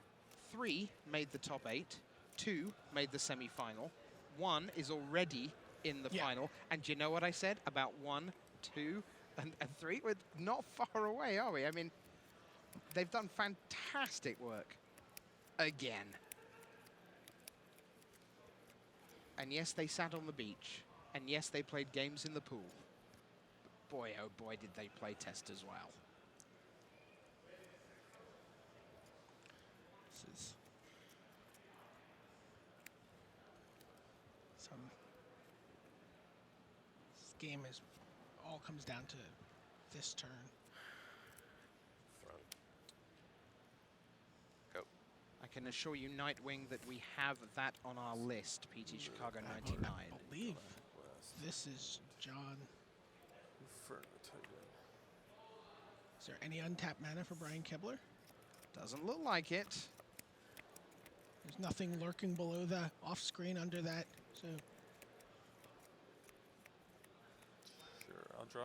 3 made the top 8, 2 made the semi-final, 1 is already in the
Yeah.
final. And do you know what I said about 1, 2, and 3? We're not far away, are we? I mean, they've done fantastic work again. And yes, they sat on the beach. And yes, they played games in the pool. But boy, oh boy, did they play test as well.
This game all comes down to this turn.
Throne. Go.
I can assure you, Nightwing, that we have that on our list, PT Chicago 99.
I believe this is John.
Inferno Titan.
Is there any untapped mana for Brian Kibler?
Doesn't look like it.
There's nothing lurking below the off-screen under that, so
Sure, I'll draw.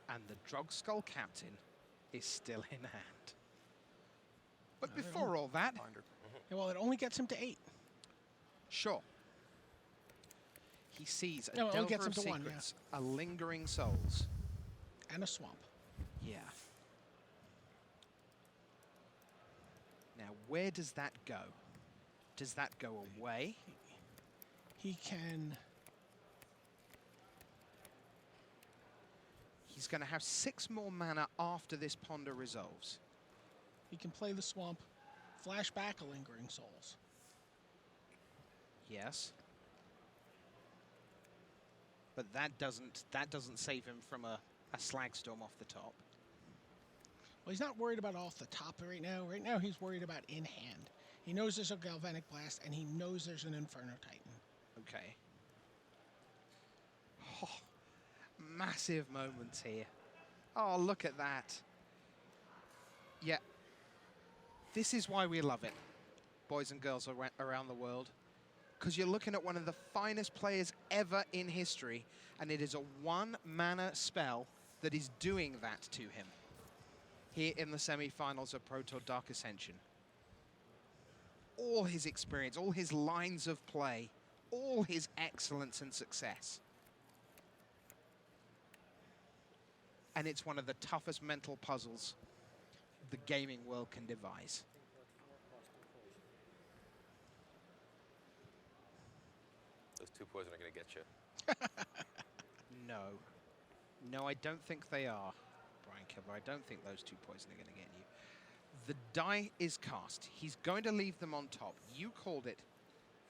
And the Drog Skull Captain is still in hand. But
I don't
before all that,
Binder.
yeah, well, it only gets him to 8.
sure. He sees a
No, it only
Delver
gets
of
him to 1, yeah.
Secrets, a Lingering Souls.
And a swamp.
Yeah. Now, where does that go? Does that go away?
He can.
He's going to have 6 more mana after this Ponder resolves.
He can play the swamp, flash back a Lingering Souls.
Yes. But that doesn't save him from a Slag Storm off the top.
Well, he's not worried about off the top right now. Right now, he's worried about in hand. He knows there's a Galvanic Blast, and he knows there's an Inferno Titan.
Okay. Oh, massive moments here. Oh, look at that. Yeah. This is why we love it, boys and girls around the world. Because you're looking at one of the finest players ever in history, and it is a 1-mana spell that is doing that to him here in the semi-finals of Pro Tour Dark Ascension. All his experience, all his lines of play, all his excellence and success. And it's one of the toughest mental puzzles the gaming world can devise.
Those 2 poison are gonna get you.
No. No, I don't think they are, Brian Kibler. I don't think those 2 poison are going to get you. The die is cast. He's going to leave them on top. You called it,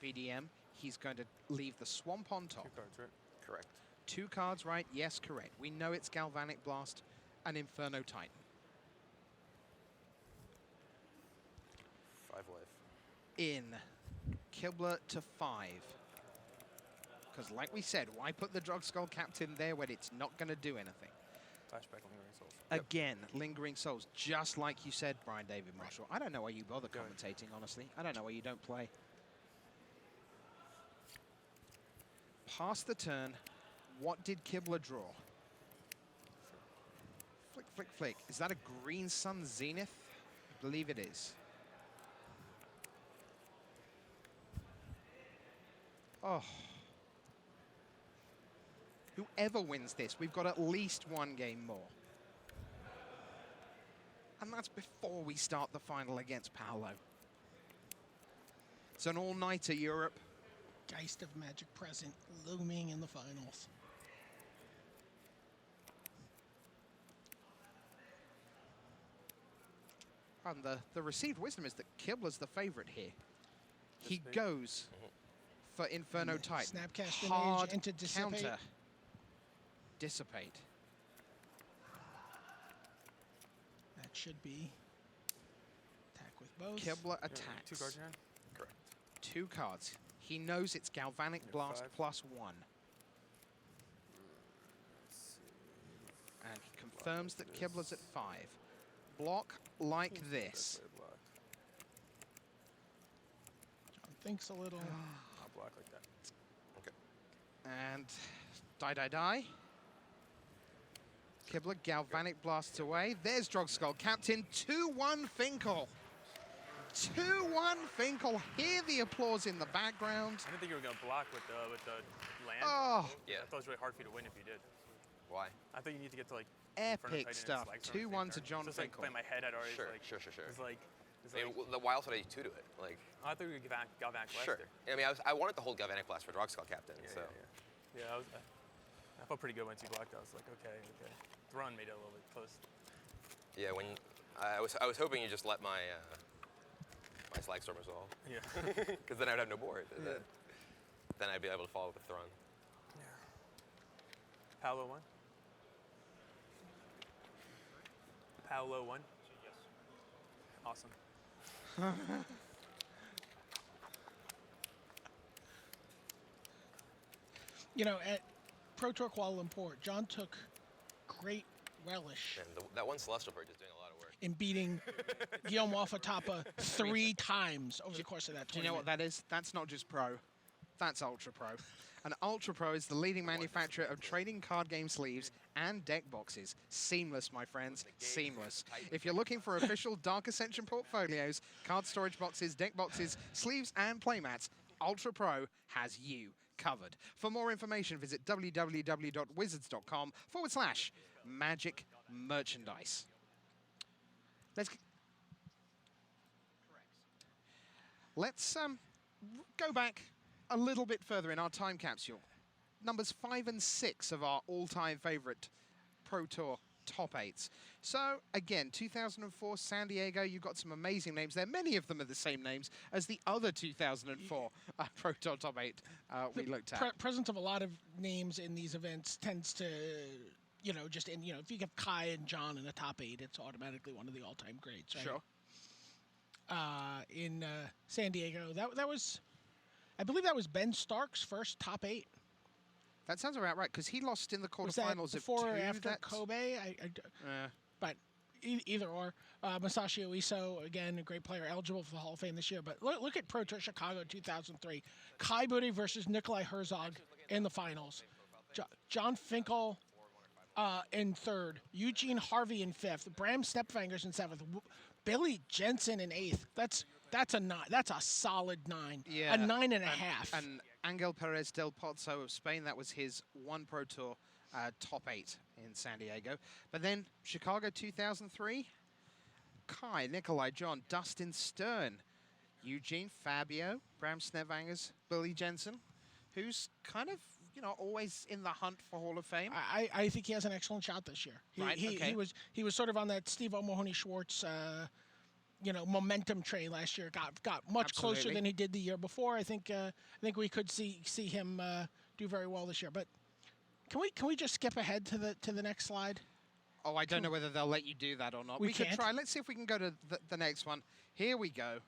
BDM. He's going to leave the swamp on top.
2 cards, right?
Correct.
2 cards, right? Yes, correct. We know it's Galvanic Blast and Inferno Titan.
5 life.
In. Kibler to 5. Because like we said, why put the Drug Skull Captain there when it's not going to do anything?
Flashback on Lingering Souls.
Again, Lingering Souls, just like you said, Brian David Marshall. I don't know why you bother commentating, honestly. I don't know why you don't play. Past the turn, what did Kibler draw? Flick, flick, flick. Is that a Green Sun Zenith? I believe it is. Oh. Whoever wins this, we've got at least one game more. And that's before we start the final against Paulo. It's an all-nighter, Europe.
Geist of Magic present looming in the finals.
And the received wisdom is that Kibler's the favorite here. He goes for Inferno Type.
Snapcaster
Hard
Mage into Dissipate.
counter. Dissipate.
That should be attack with both.
Kibler
Yeah,
attacks.
2 cards in hand.
Correct.
2 cards. He knows it's Galvanic
Yeah,
Blast
5.
+1.
Let's see.
And he confirms that Kibler's at 5. Block like this.
Best way to block.
John thinks a little.
Not block like that.
And die. Kibler Galvanic blasts away. There's Drogskull Captain. 2-1 Finkel. 2-1 Finkel. Hear the applause in the background.
I didn't think you were gonna block with the land.
Oh,
Yeah.
I thought it was really hard for you to win if you did.
Why?
I think you need to get to like Inferno
epic
Titan and
stuff.
Slags on the same
2-1 to
turn.
John
Just like
Finkel.
playing my head at already.
Sure,
Like,
sure.
It's like. It's
I mean,
like
the Wild had 2 to it. Like,
I thought you were gonna Galvanic Blast
sure.
there.
I mean, I wanted to hold Galvanic Blast for Drogskull Captain, so.
Yeah, I felt pretty good once you blocked. I was like, okay. Thrun made it a little bit close.
Yeah, when I was hoping you just let my my Slagstorm resolve,
Yeah.
because then I'd have no board.
Yeah.
Then I'd be able to follow with Thrun.
Yeah. Paulo won. Paulo won.
Yes.
Awesome.
You know, at Pro Tour Kuala Lumpur, John took great relish
And that one Celestial Purge is doing a lot of work.
in beating Guillaume Wafatapa 3 times over the course of that
Do you know what
tournament.
that is? That's not just Pro. That's Ultra Pro. And Ultra Pro is the leading manufacturer of trading card game sleeves and deck boxes. Seamless, my friends. Seamless. If you're looking for official Dark Ascension portfolios, card storage boxes, deck boxes, sleeves, and playmats, Ultra Pro has you covered. For more information, visit www.wizards.com/magic merchandise. Let's go back a little bit further in our time capsule. Numbers 5 and 6 of our all-time favorite Pro Tour top 8s. So again, 2004 San Diego, you've got some amazing names there. Many of them are the same names as the other 2004 Pro Tour top 8 we looked at.
Presence of a lot of names in these events tends to, you know, just in, you know, if you have Kai and John in the top 8, it's automatically one of the all-time greats, right?
Sure.
In San Diego, that was, I believe that was Ben Stark's first top 8.
That sounds about right, because he lost in the
Was that
quarterfinals of
before
2.
or after
That's-
Kobe? But either or. Masashi Oiso, again, a great player, eligible for the Hall of Fame this year. But look at Pro Tour Chicago 2003. Kai Budde versus Nikolai Herzog in the finals. John Finkel in 3rd. Eugene Harvey in 5th. Bram Snepfangers in 7th. Billy Jensen in 8th. That's a 9. That's a solid 9.
Yeah.
A 9.5.
And Angel Perez del Pozo of Spain, that was his one Pro Tour top 8 in San Diego. But then Chicago 2003, Kai, Nikolai, John, Dustin Stern, Eugene, Fabio, Bram Snevangers, Billy Jensen, who's kind of, you know, always in the hunt for Hall of Fame.
I think he has an excellent shot this year.
Okay.
He was sort of on that Steve O'Mahony Schwartz you know, momentum train last year. Got much closer
Absolutely.
than he did the year before. I think we could see him do very well this year. But can we just skip ahead to the next slide?
Oh, I don't know whether they'll let you do that or not.
We
could
can't?
try. Let's see if we can go to the next one. Here we go.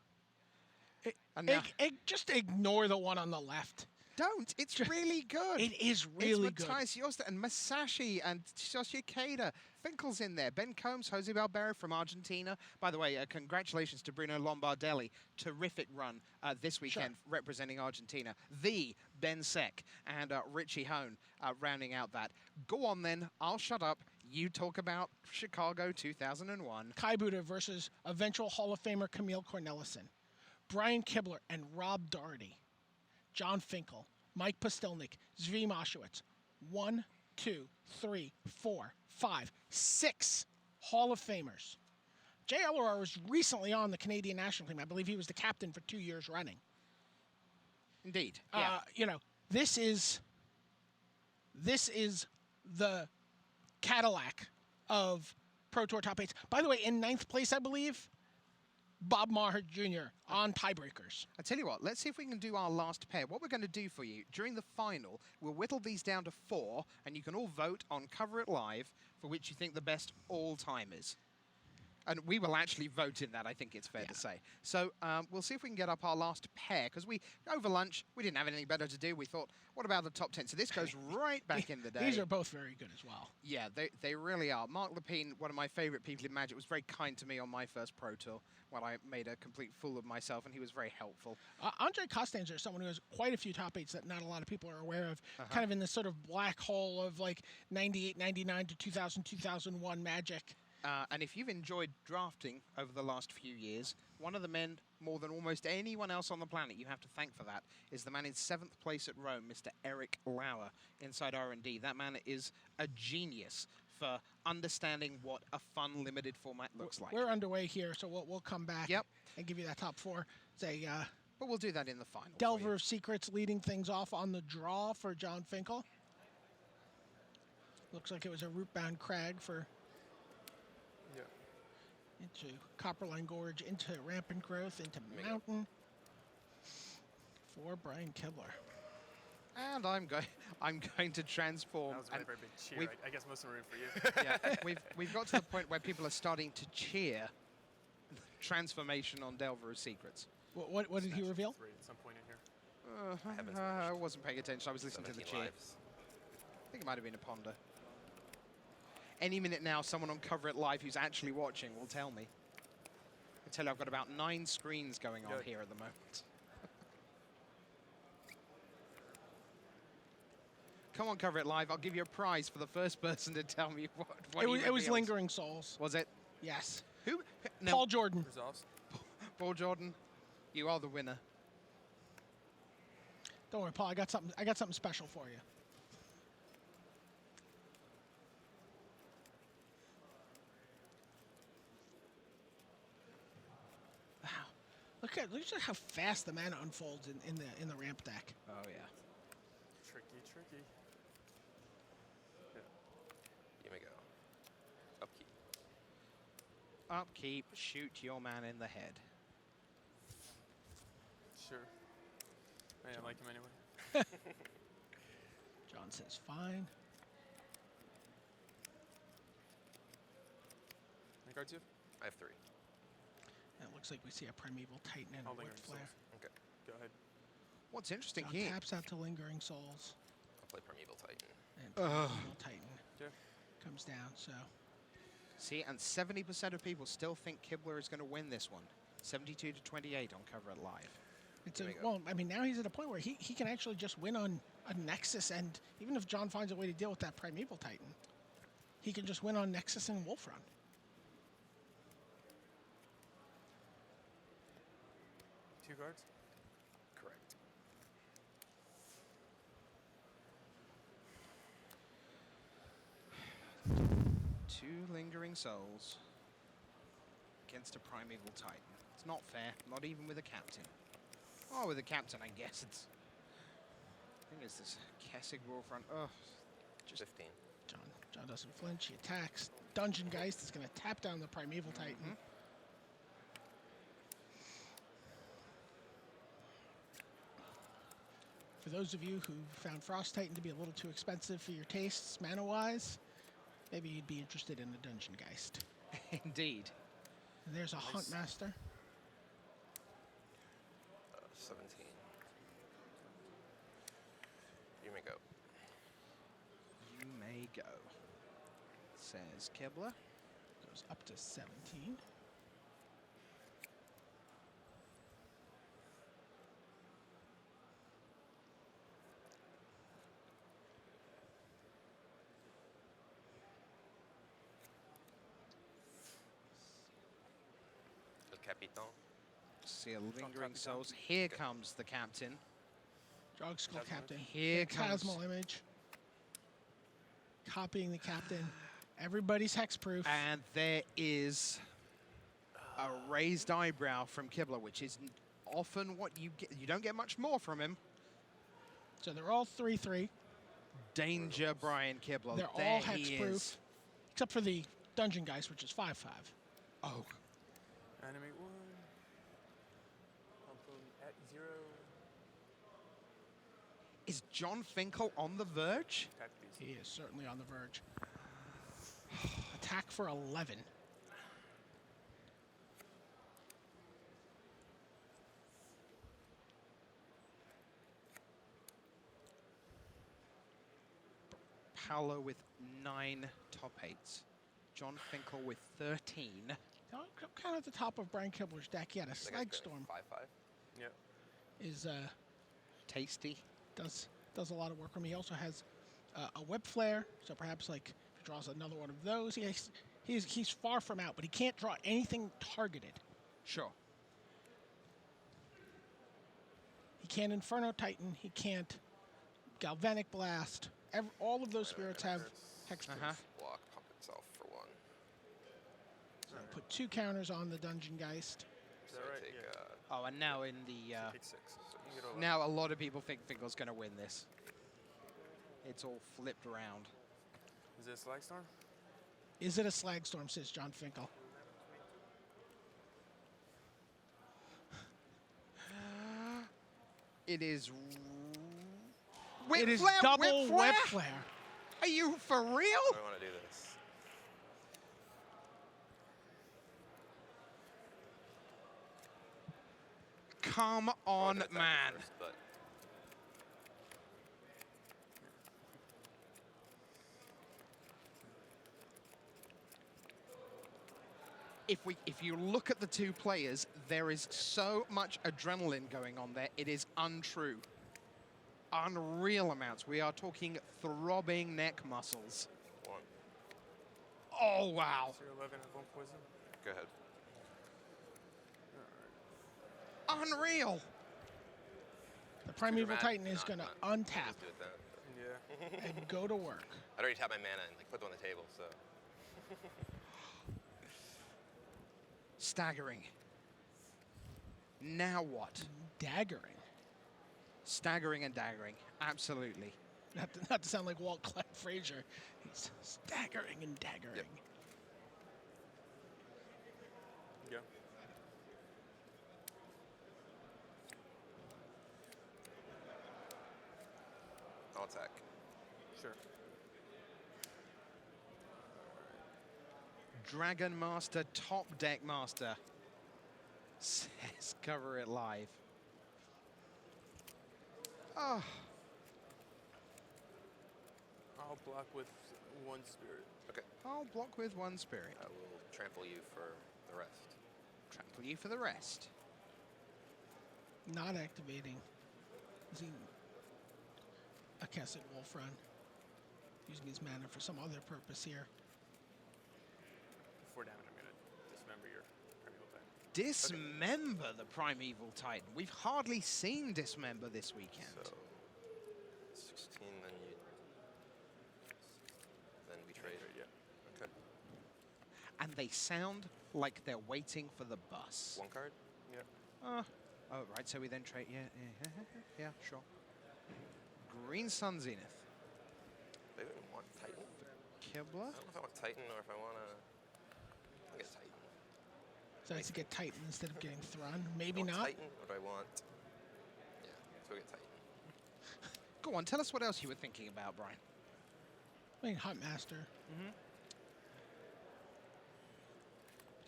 And now,
Just ignore the one on the left.
don't. It's really good.
It is really
it's
good.
Matthias Jost and Masashi and Sasha Ikeda. Finkel's in there. Ben Combs, Jose Balbero from Argentina. By the way, congratulations to Bruno Lombardelli. Terrific run this weekend representing Argentina. The Ben Sek and Richie Hone rounding out that. Go on then. I'll shut up. You talk about Chicago 2001.
Kai Buda versus eventual Hall of Famer Camille Cornelissen. Brian Kibler and Rob Doherty. John Finkel, Mike Postelnik, Zvi Moshowitz. 1, 2, 3, 4, 5, 6 Hall of Famers. Jay Ellerar was recently on the Canadian national team. I believe he was the captain for 2 years running.
Indeed. Yeah.
You know, this is the Cadillac of Pro Tour top 8s. By the way, in 9th place, I believe, Bob Maher Jr. on tiebreakers.
I tell you what, let's see if we can do our last pair. What we're going to do for you, during the final, we'll whittle these down to 4, and you can all vote on Cover It Live for which you think the best all-time is. And we will actually vote in that, I think it's fair to say. So we'll see if we can get up our last pair, because over lunch, we didn't have anything better to do. We thought, what about the top 10? So this goes right back in the day.
These are both very good as well.
Yeah, they really are. Mark Lepine, one of my favorite people in Magic, was very kind to me on my first Pro Tour when I made a complete fool of myself, and he was very helpful.
Andre Costanger is someone who has quite a few top 8s that not a lot of people are aware of, kind of in this sort of black hole of like 98, 99 to 2000, 2001 Magic.
And if you've enjoyed drafting over the last few years, one of the men, more than almost anyone else on the planet you have to thank for that, is the man in 7th place at Rome, Mr. Eric Lauer, inside R&D. That man is a genius for understanding what a fun limited format looks like.
We're underway here, so we'll come back and give you that top 4. Say,
but we'll do that in the final.
Delver of Secrets leading things off on the draw for John Finkel. Looks like it was a root-bound crag for... into Copperline Gorge, into Rampant Growth, into Mountain for Brian Kibler.
And I'm going to transform.
That was a really very big cheer. I guess most of them are in for you.
Yeah, we've got to the point where people are starting to cheer transformation on Delver of Secrets.
What did he reveal?
At some point in here.
I wasn't paying attention. I was listening to the cheer.
Lives.
I think it might have been a ponder. Any minute now, someone on Cover It Live who's actually watching will tell me. I tell you, I've got about 9 screens going on here at the moment. Come on, Cover It Live. I'll give you a prize for the first person to tell me what
it was Lingering Souls.
Was it?
Yes.
Who? No.
Paul Jordan.
Resolves.
Paul Jordan, you are the winner.
Don't worry, Paul. I got something special for you. Look at how fast the mana unfolds in the ramp deck.
Oh yeah.
Tricky.
Here we go. Upkeep.
Upkeep, shoot your man in the head.
Sure. I like him anyway.
John says fine.
Any cards you?
I have 3.
And it looks like we see a Primeval Titan and a
I'll
Wood
Lingering
Flare.
Souls.
Okay.
Go ahead.
What's interesting
John
here?
taps out to Lingering Souls.
I'll play Primeval Titan.
And Primeval Titan
Yeah.
comes down, so...
See, and 70% of people still think Kibler is going to win this one. 72 to 28 on Cover It Live.
Well, I mean, now he's at a point where he can actually just win on a Nexus, and even if John finds a way to deal with that Primeval Titan, he can just win on Nexus and Wolf Run.
Two cards?
Correct.
Two Lingering Souls against a Primeval Titan. It's not fair, not even with a captain. Oh, with a captain, I guess it's... I think it's this Kessig Wolfrun. Oh,
Just 15.
John doesn't flinch. He attacks. Dungeon Geist is going to tap down the Primeval Titan. For those of you who found Frost Titan to be a little too expensive for your tastes, mana-wise, maybe you'd be interested in the Dungeon Geist.
Indeed.
And there's a Hunt Master.
17.
go, says Kibler.
Goes up to 17.
El Capitan.
See a lingering
Captain.
souls. Here comes the captain.
Drug Skull Captain.
Here comes.
Phantasmal image. Copying the captain. Everybody's hexproof.
And there is a raised eyebrow from Kibler, which is often what you get. You don't get much more from him.
So they're all 3/3.
Danger, Brian Kibler.
They're
There
all
he
hexproof,
is.
except for the Dungeon Geist, which is 5/5.
Oh,
Animate 1. Pump them at 0.
is John Finkel on the verge?
Attack beast.
He is certainly on the verge. Attack for 11.
Paulo with 9 top 8s. John Finkel with 13.
Kind of at the top of Brian Kibler's deck. He had a
I think I
Slag
got
Storm.
5/5.
Yep.
Is
Tasty.
does a lot of work for me. He also has a Web Flare, so perhaps like if he draws another one of those, he's far from out, but he can't draw anything targeted.
Sure.
He can't Inferno Titan. He can't Galvanic Blast. All of those spirits have hexproof.
Block, pump itself for 1.
So put 2 counters on the Dungeon Geist.
Is
So
that right?
take
Yeah.
Oh, and now in the
Take 6. So you can get over.
now a lot of people think Finkel's going to win this. It's all flipped around.
Is this Slag Storm?
Is it a Slag Storm, says John Finkel.
It is.
It is
Flare,
double
Whip
Web
Flare?
Flare.
Are you for real?
I don't want to do this.
Come on,
Attack
man.
first, but
If you look at the two players, there is so much adrenaline going on there. It is untrue. Unreal amounts. We are talking throbbing neck muscles.
1.
Oh, wow.
0, 11, have 1 poison.
Go ahead.
Unreal.
The Primeval
dramatic,
Titan is
not-
going to
not-
untap
Just do it then.
Yeah.
and go to work.
I'd already tapped my mana and like put them on the table, so.
Staggering. Now what?
Daggering.
Staggering and daggering. Absolutely.
Not to sound like Walt Clyde Frazier. He's staggering and daggering.
Yep.
Yeah.
I'll attack.
Sure.
Dragon Master, Top Deck Master. Says cover it live. Oh.
I'll block with 1 spirit.
Okay.
I'll block with 1 spirit.
I will trample you for the rest.
Trample you for the rest.
Not activating. Using a Kesset Wolf Run. Using his mana for some other purpose here.
4 damage, I'm going to dismember your Primeval Titan.
Dismember the Primeval Titan. We've hardly seen Dismember this weekend.
So 16, then we trade.
Yeah.
Okay.
And they sound like they're waiting for the bus.
1 card.
Yep.
Oh, right, so we then trade, yeah, sure. Green Sun Zenith.
They didn't want Titan.
Kibler.
I don't know if I want Titan or if I want to. I guess Titan.
So I to get Titan instead of getting Thrun. Maybe
I want
not.
Titan, or do I want? Yeah, so we get Titan.
Go on, tell us what else you were thinking about, Brian.
I mean, Hunt Master.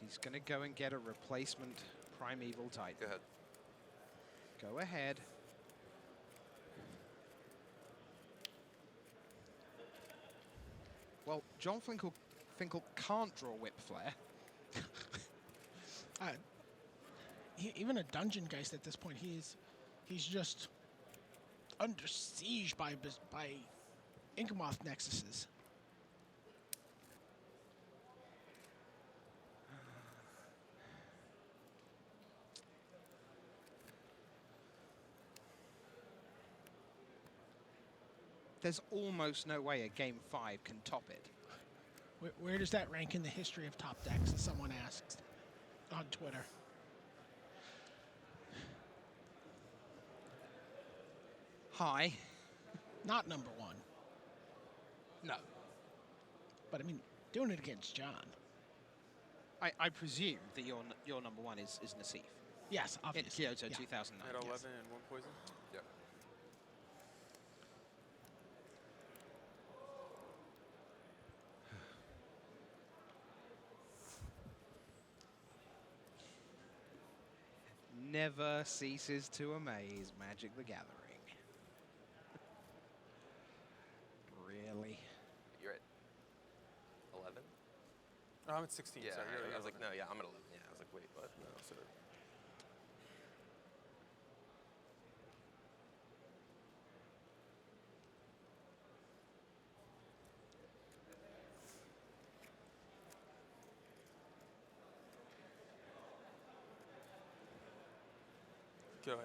He's going to go and get a replacement Primeval Titan.
Go ahead.
Go ahead. Well, John Finkel can't draw Whip Flare.
Even a Dungeon Geist at this point, he's just under siege by Inkmoth Nexuses.
There's almost no way a Game 5 can top it.
Where does that rank in the history of top decks, as someone asked on Twitter?
High.
Not number one.
No.
But, I mean, doing it against John.
I presume that your number one is Nassif.
Yes,
In
obviously.
Kyoto
Yeah.
2009.
At 11
yes.
and 1 poison.
Yep.
Never ceases to amaze Magic the Gathering. Really?
You're at 11?
Oh, I'm at 16.
Yeah,
sorry,
I was like,
11.
no, yeah, I'm at 11. Yeah, I was like, wait, what? No, so.
Go ahead.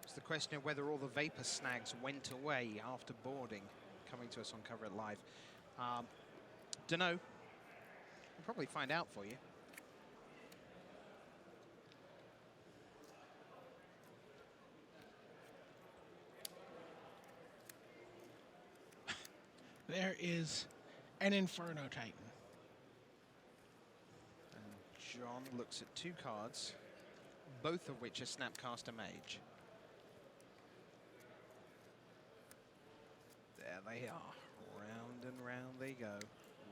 It's the question of whether all the vapor snags went away after boarding. Coming to us on Cover It Live. Dunno. We'll probably find out for you.
There is an Inferno Titan.
And John looks at two cards, both of which are Snapcaster Mage. There they are. Round and round they go.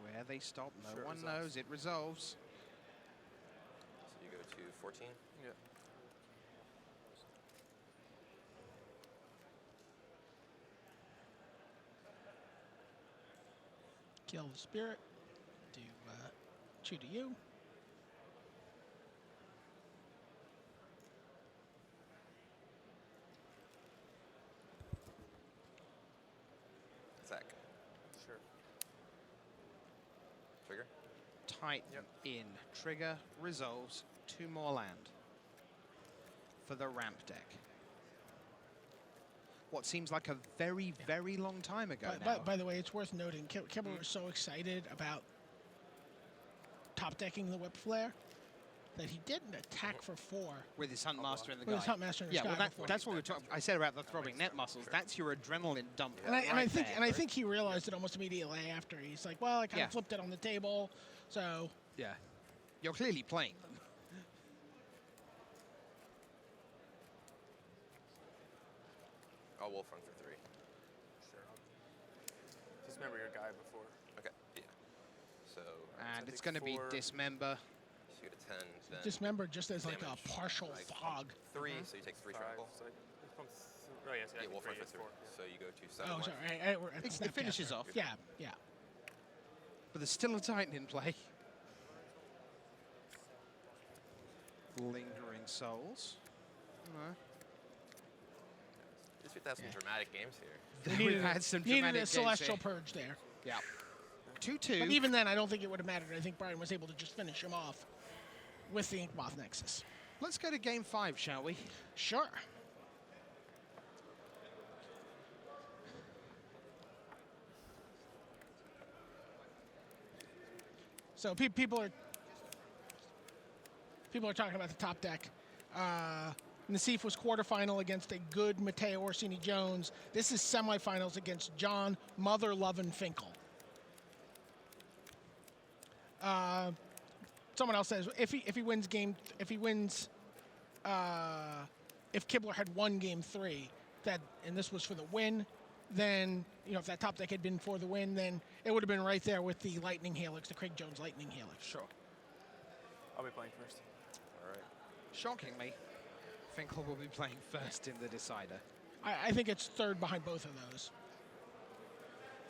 Where they stop, no
Sure, it
one
resolves.
knows. It resolves.
So you go to 14?
Yeah.
Kill the spirit. Do chew to you.
Zach.
Sure.
Trigger?
Titan
Yep.
in. Trigger resolves. Two more land for the ramp deck. What seems like a very, very long time ago now.
By the way, it's worth noting, Kibler was so excited about top decking the Whip Flare that he didn't attack for 4
with his Huntmaster in the
with
guy.
his Huntmaster in the
Yeah,
sky
well,
before.
that's what we were talking. I said about the throbbing net muscles. That's your adrenaline dump.
And I
right
think
there.
I think he realized it almost immediately after. He's like, well, I kind
Yeah.
of flipped it on the table, so
Yeah, you're clearly playing them.
I'll wolf run for 3.
Sure. Just remember your guy before.
Okay, yeah. So,
And
I
it's
think
going to be
4.
Dismember.
so you get a 10, then
dismember just as like a
damage.
partial
Like,
fog.
3, so you take 3
5.
trample.
So it comes oh, yes,
Yeah, wolf run for
3.
3. So you go to 7.
Oh,
life.
sorry. We're at the
It finishes
Snapcaster.
off.
Yeah, yeah.
But there's still a Titan in play. Lingering Souls.
Just have to have some dramatic games here.
We've had some
Needed
dramatic
a
games
celestial
here.
purge there.
Yeah. 2-2.
But even then, I don't think it would have mattered. I think Brian was able to just finish him off with the Inkmoth Nexus.
Let's go to Game 5, shall we?
Sure. So people are talking about the top deck. Nassif was quarterfinal against a good Matteo Orsini Jones. This is semifinals against John Mother Lovin' Finkel. Someone else says if Kibler had won Game 3, and this was for the win, then if that top deck had been for the win, then it would have been right there with the Lightning Helix, the Craig Jones Lightning Helix.
Sure.
I'll be playing first.
All right.
Shockingly, Finkel will be playing first in the decider.
I think it's third behind both of those.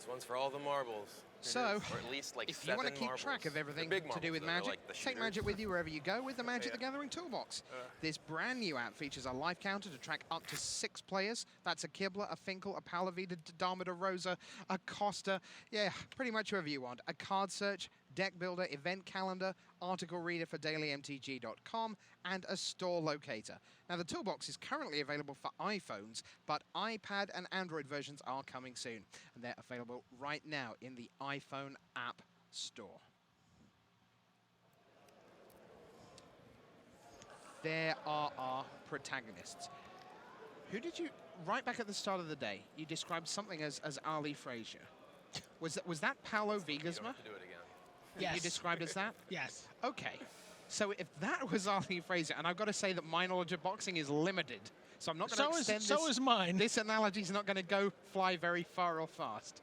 This one's for all the marbles.
So,
Or at least like
if you want to
7
keep
marbles.
track of
They're
everything
big
to
marbles,
do with
though. They're
Magic,
like the
take
shooters.
Magic with you wherever you go with the Magic
Yeah.
the Gathering Toolbox. This brand new app features a life counter to track up to 6 players. That's a Kibler, a Finkel, a Paulo, a Damo, a Rosa, a Costa. Yeah, pretty much whoever you want. A card search, deck builder, event calendar, article reader for dailymtg.com, and a store locator. Now, the toolbox is currently available for iPhones, but iPad and Android versions are coming soon, and they're available right now in the iPhone app store. There are our protagonists. Who did you, right back at the start of the day, you described something as Ali Frazier. Was that Paulo
You don't
Vigasma?
have to do it again.
Yes.
You described as that?
Yes.
Okay. So if that was Ali Frazier, and I've got to say that my knowledge of boxing is limited, so I'm not going to extend this.
So is mine.
This analogy's not going to go fly very far or fast.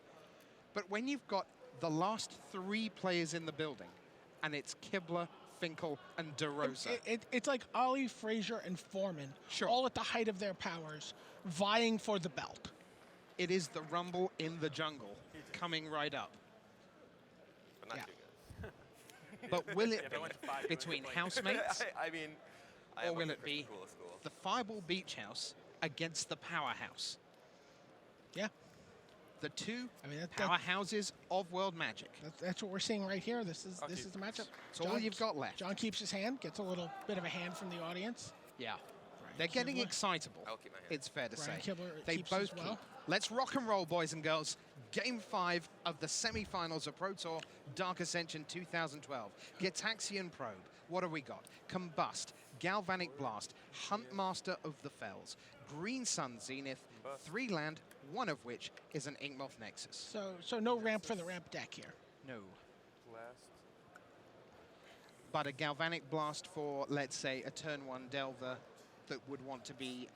But when you've got the last 3 players in the building, and it's Kibler, Finkel, and DeRosa.
It's like Ali, Frazier, and Foreman,
Sure.
all at the height of their powers, vying for the belt.
It is the rumble in the jungle coming right up.
But not
Yeah.
too good.
But will it
if I went to 5,
be between housemates,
I mean, I
or
have
will
a
it be
cool school.
the Fireball Beach House against the Powerhouse?
Yeah.
The two
I mean,
powerhouses of World Magic.
that's what we're seeing right here. This is
keep
the matchup.
It's all you've got left.
John keeps his hand, gets a little bit of a hand from the audience.
Yeah. They're getting
Kibler.
excitable,
I'll keep my hand.
it's fair to
Brian
say.
Kibler
They
keeps
both
as well.
keep. Let's rock and roll, boys and girls. Game 5 of the semi-finals of Pro Tour Dark Ascension 2012. Gitaxian Probe. What have we got? Combust, Galvanic Blast, Huntmaster of the Fells, Green Sun Zenith, 3 land, one of which is an Inkmoth Nexus.
So no ramp for the ramp deck here.
No.
Last.
But a Galvanic Blast for, let's say, a turn 1 Delver that would want to be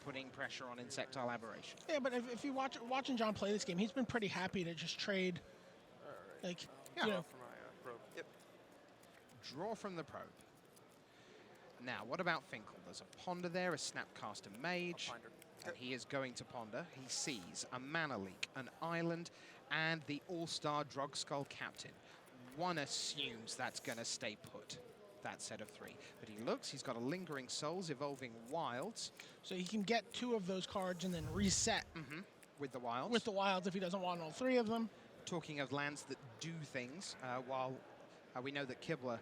putting pressure on Insectile Aberration.
Yeah, but if you watching John play this game, he's been pretty happy to just trade, like,
Yeah.
you know,
For my probe.
Yep.
Draw from the probe. Now, what about Finkel? There's a Ponder there, a Snapcaster Mage,
Finder.
and he is going to Ponder. He sees a Mana Leak, an Island, and the All-Star Drug Skull Captain. One assumes that's going to stay put, that set of 3. But he looks, he's got a Lingering Souls, Evolving Wilds
so he can get 2 of those cards and then reset
with the Wilds.
with the wilds if he doesn't want all 3 of them.
Talking of lands that do things, while we know that Kibler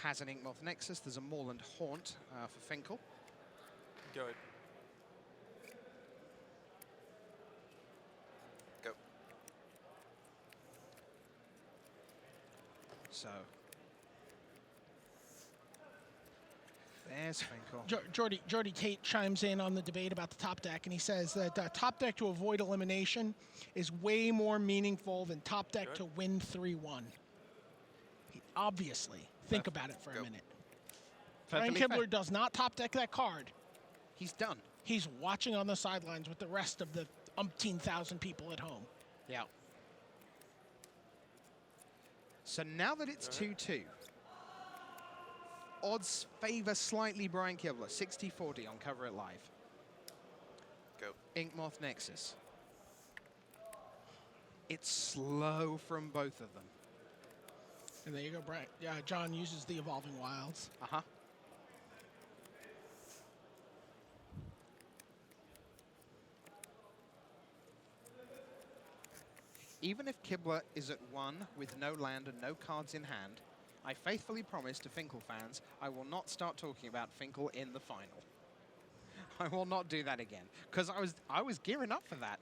has an Inkmoth Nexus, there's a Moorland Haunt for Finkel.
Good.
Go.
So there's Finkel.
Jordy Tate chimes in on the debate about the top deck, and he says that top deck to avoid elimination is way more meaningful than top deck to win 3-1. Obviously, think about it for a minute. Brian
Perfectly fair.
Kibler does not top deck that card.
He's done.
He's watching on the sidelines with the rest of the umpteen thousand people at home.
Yeah. So now that it's 2-2, odds favor slightly Brian Kibler, 60-40 on Cover It Live.
Go.
Inkmoth Nexus. It's slow from both of them.
And there you go, Brian. John uses the Evolving Wilds.
Uh-huh. Even if Kibler is at 1 with no land and no cards in hand, I faithfully promise to Finkel fans I will not start talking about Finkel in the final. I will not do that again because I was gearing up for that.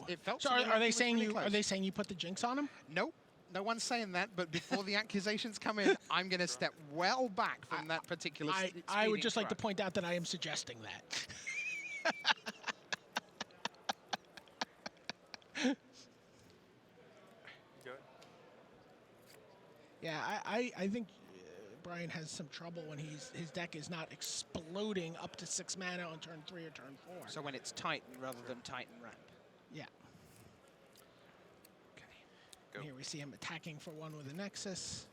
It felt.
So
to me like
are
he
they
was
saying
pretty
you? Are
close.
they saying you put the jinx on him?
Nope. No one's saying that, but before the accusations come in, I'm going to step well back from that particular
I would just like to
strike.
point out that I am suggesting that.
Good.
Yeah, I think Brian has some trouble when his deck is not exploding up to 6 mana on turn 3 or turn 4.
So when it's Titan rather than Titan ramp.
Yeah.
Okay.
Go.
Here we see him attacking for 1 with a Nexus.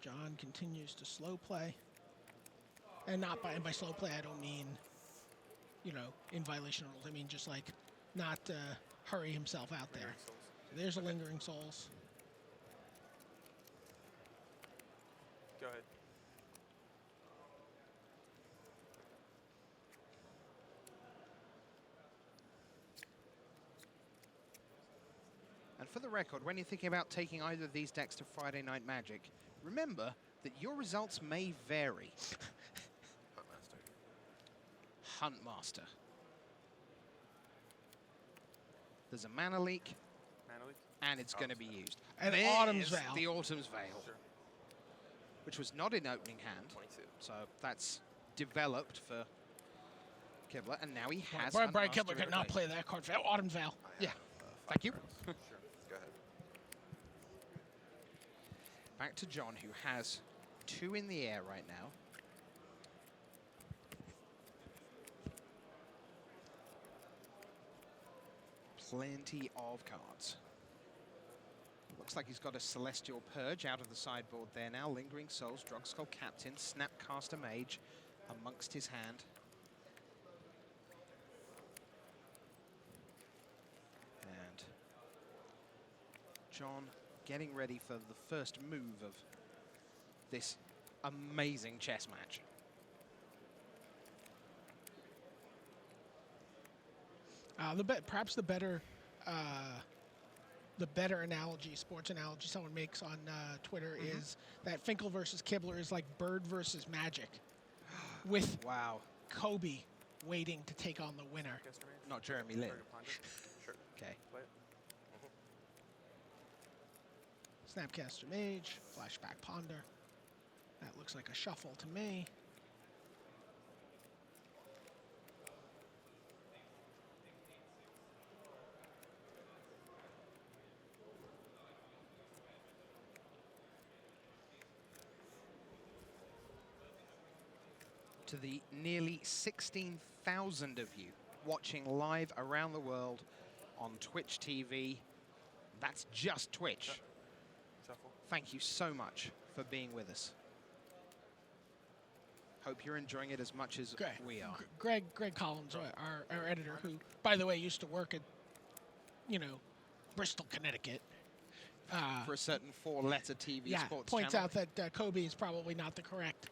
John continues to slow play. And not by slow play, I don't mean, you know, in violation of rules. I mean just like not hurry himself out there.
Lingering souls.
So there's a Lingering Souls.
Go ahead.
And for the record, when you're thinking about taking either of these decks to Friday Night Magic, remember that your results may vary. Huntmaster. There's a mana leak,
Mana leak?
and it's going to be used.
And
There's
Autumn's Veil.
the Autumn's Veil,
Sure.
which was not in opening hand.
22.
So that's developed for Kibler, and now he has
Brian
Huntmaster
Kibler
in
could not
play.
play that card. Autumn's Veil.
Yeah,
5
thank you.
turns. Sure. Go ahead.
Back to John, who has 2 in the air right now. Plenty of cards. Looks like he's got a Celestial Purge out of the sideboard there now. Lingering Souls, Drugskull Captain, Snapcaster Mage amongst his hand. And John getting ready for the first move of this amazing chess match.
Perhaps the better analogy, sports analogy someone makes on Twitter is that Finkel versus Kibler is like Bird versus Magic, with
Wow.
Kobe waiting to take on the winner.
Caster Mage?
Not Jeremy Lin.
Target Ponder?
Sure.
Okay.
Play it.
Snapcaster Mage, Flashback Ponder. That looks like a shuffle to me.
To the nearly 16,000 of you watching live around the world on Twitch TV. That's just Twitch.
Shuffle.
Thank you so much for being with us. Hope you're enjoying it as much as we are.
Greg Collins, our editor, who, by the way, used to work at, Bristol, Connecticut.
For a certain 4-letter TV sports
points
channel.
out that Kobe is probably not the correct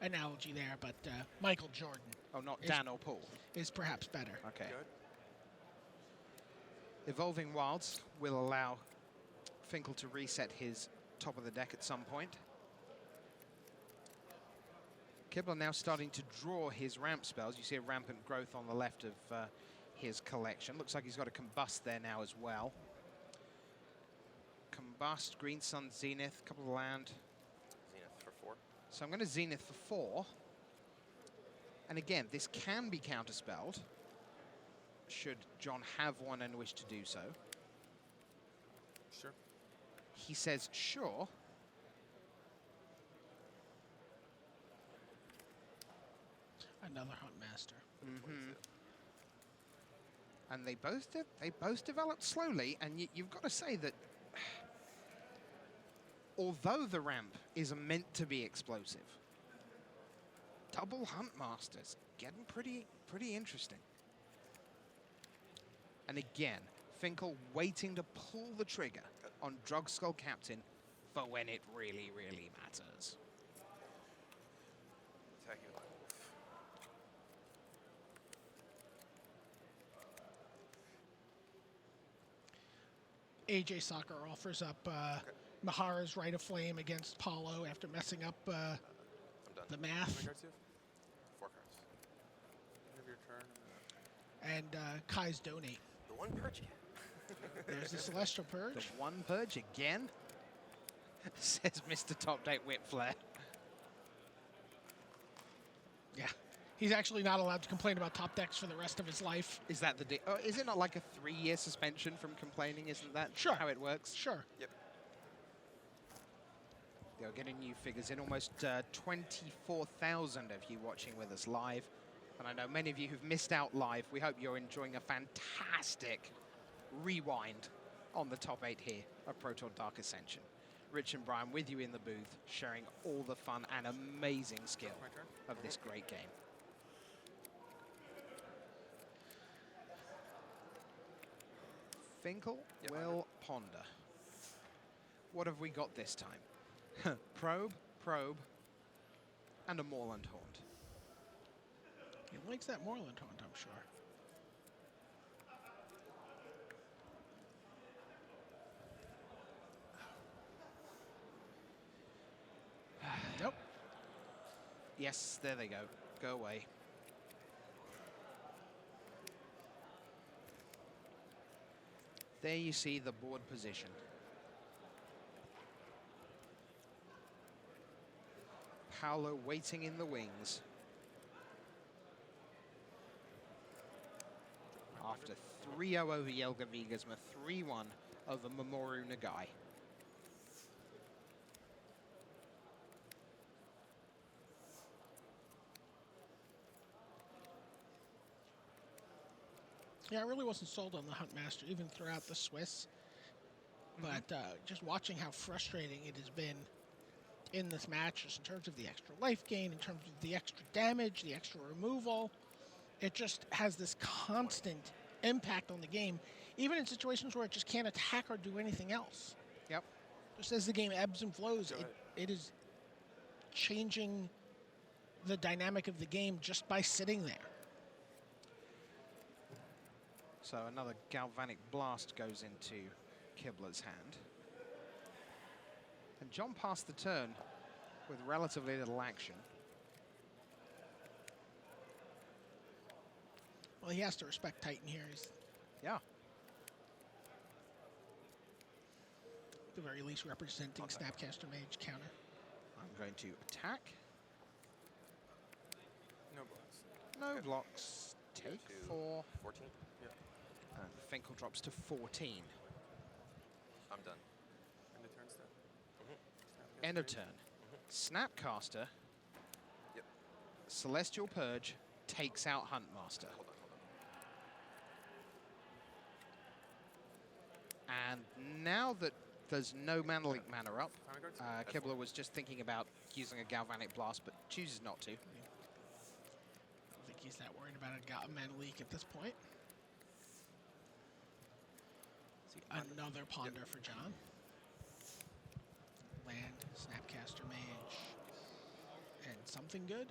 analogy there, but Michael Jordan
Oh, not Dan or Paul.
is perhaps better.
Okay.
Good.
Evolving Wilds will allow Finkel to reset his top of the deck at some point. Kibler now starting to draw his ramp spells. You see a rampant growth on the left of his collection. Looks like he's got a Combust there now as well. Combust, Green Sun, Zenith, couple of land.
Zenith for 4.
So I'm going to Zenith for 4. And again, this can be counterspelled, should John have one and wish to do so.
Sure.
He says, sure.
Another Huntmaster.
And they both developed slowly, and you've got to say that although the ramp is meant to be explosive, double Huntmasters getting pretty interesting. And again, Finkel waiting to pull the trigger on Drugskull Captain for when it really matters.
Attacking Black Wolf.
AJ Soccer offers up Mahara's Rite of Flame against Paulo after messing up
I'm done.
the
How many
math.
cards do you
4 cards.
have? End of your turn.
And Kai's Donate.
The one purge again.
There's the Celestial Purge.
The one purge again, says Mr. Top Date Whipflare.
Yeah. He's actually not allowed to complain about top decks for the rest of his life.
Is that the oh, is it not like a 3-year suspension from complaining? Isn't that
Sure.
how it works?
Sure.
Yep.
They're getting new figures in. Almost 24,000 of you watching with us live. And I know many of you who've missed out live. We hope you're enjoying a fantastic rewind on the top 8 here of Pro Tour Dark Ascension. Rich and Brian with you in the booth, sharing all the fun and amazing skill
My turn.
of this great game. Finkel
Yep.
will ponder. What have we got this time? Probe, probe, and a Moorland Haunt.
He likes that Moorland Haunt, I'm sure. Nope.
Yes, there they go. Go away. There you see the board position. Paulo waiting in the wings. After 3-0 over Jelga Vigersma, 3-1 over Mamoru Nagai.
Yeah, I really wasn't sold on the Huntmaster, even throughout the Swiss. But just watching how frustrating it has been in this match, just in terms of the extra life gain, in terms of the extra damage, the extra removal, it just has this constant impact on the game, even in situations where it just can't attack or do anything else.
Yep.
Just as the game ebbs and flows, it is changing the dynamic of the game just by sitting there.
So another Galvanic Blast goes into Kibler's hand. And John passed the turn with relatively little action.
Well, he has to respect Titan here. He's
Yeah.
at the very least representing Snapcaster Mage counter.
I'm going to attack.
No blocks.
No blocks.
Go
Take
to
4.
14.
And Finkel drops to 14.
I'm done.
End of turn step.
End of turn. Snapcaster.
Yep.
Celestial Purge takes out Huntmaster.
Hold on.
And now that there's no Mana Leak mana up,
Final cards?
Kibler was just thinking about using a Galvanic Blast, but chooses not to.
I don't think he's that worried about a Mana Leak at this point. See, another Ponder for John. Land, Snapcaster Mage, and something good.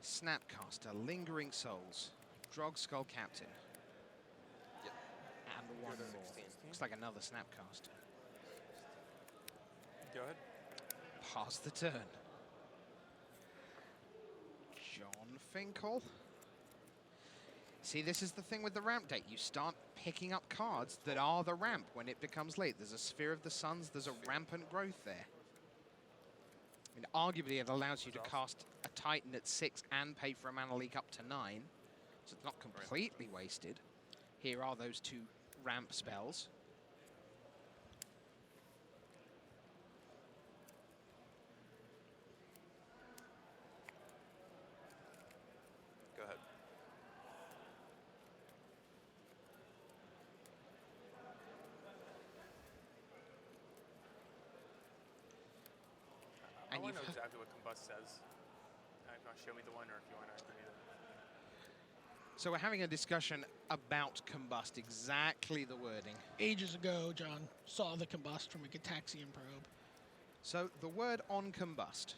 Snapcaster, Lingering Souls, Drog Skull Captain.
Yep.
And one
Go to
more.
16.
Looks like another Snapcaster.
Go ahead.
Pass the turn. John Finkel. See, this is the thing with the ramp deck. You start picking up cards that are the ramp when it becomes late. There's a Sphere of the Suns. There's a rampant growth there. I mean, arguably, it allows you to cast a Titan at 6 and pay for a Mana Leak up to 9. So it's not completely wasted. Here are those 2 ramp spells.
Go ahead.
I
And
want to
you've
know exactly what Combust says. If you want to show me the one, or if you want to give me the...
So we're having a discussion about Combust, exactly the wording.
Ages ago, John saw the Combust from a Gitaxian probe.
So the word on Combust.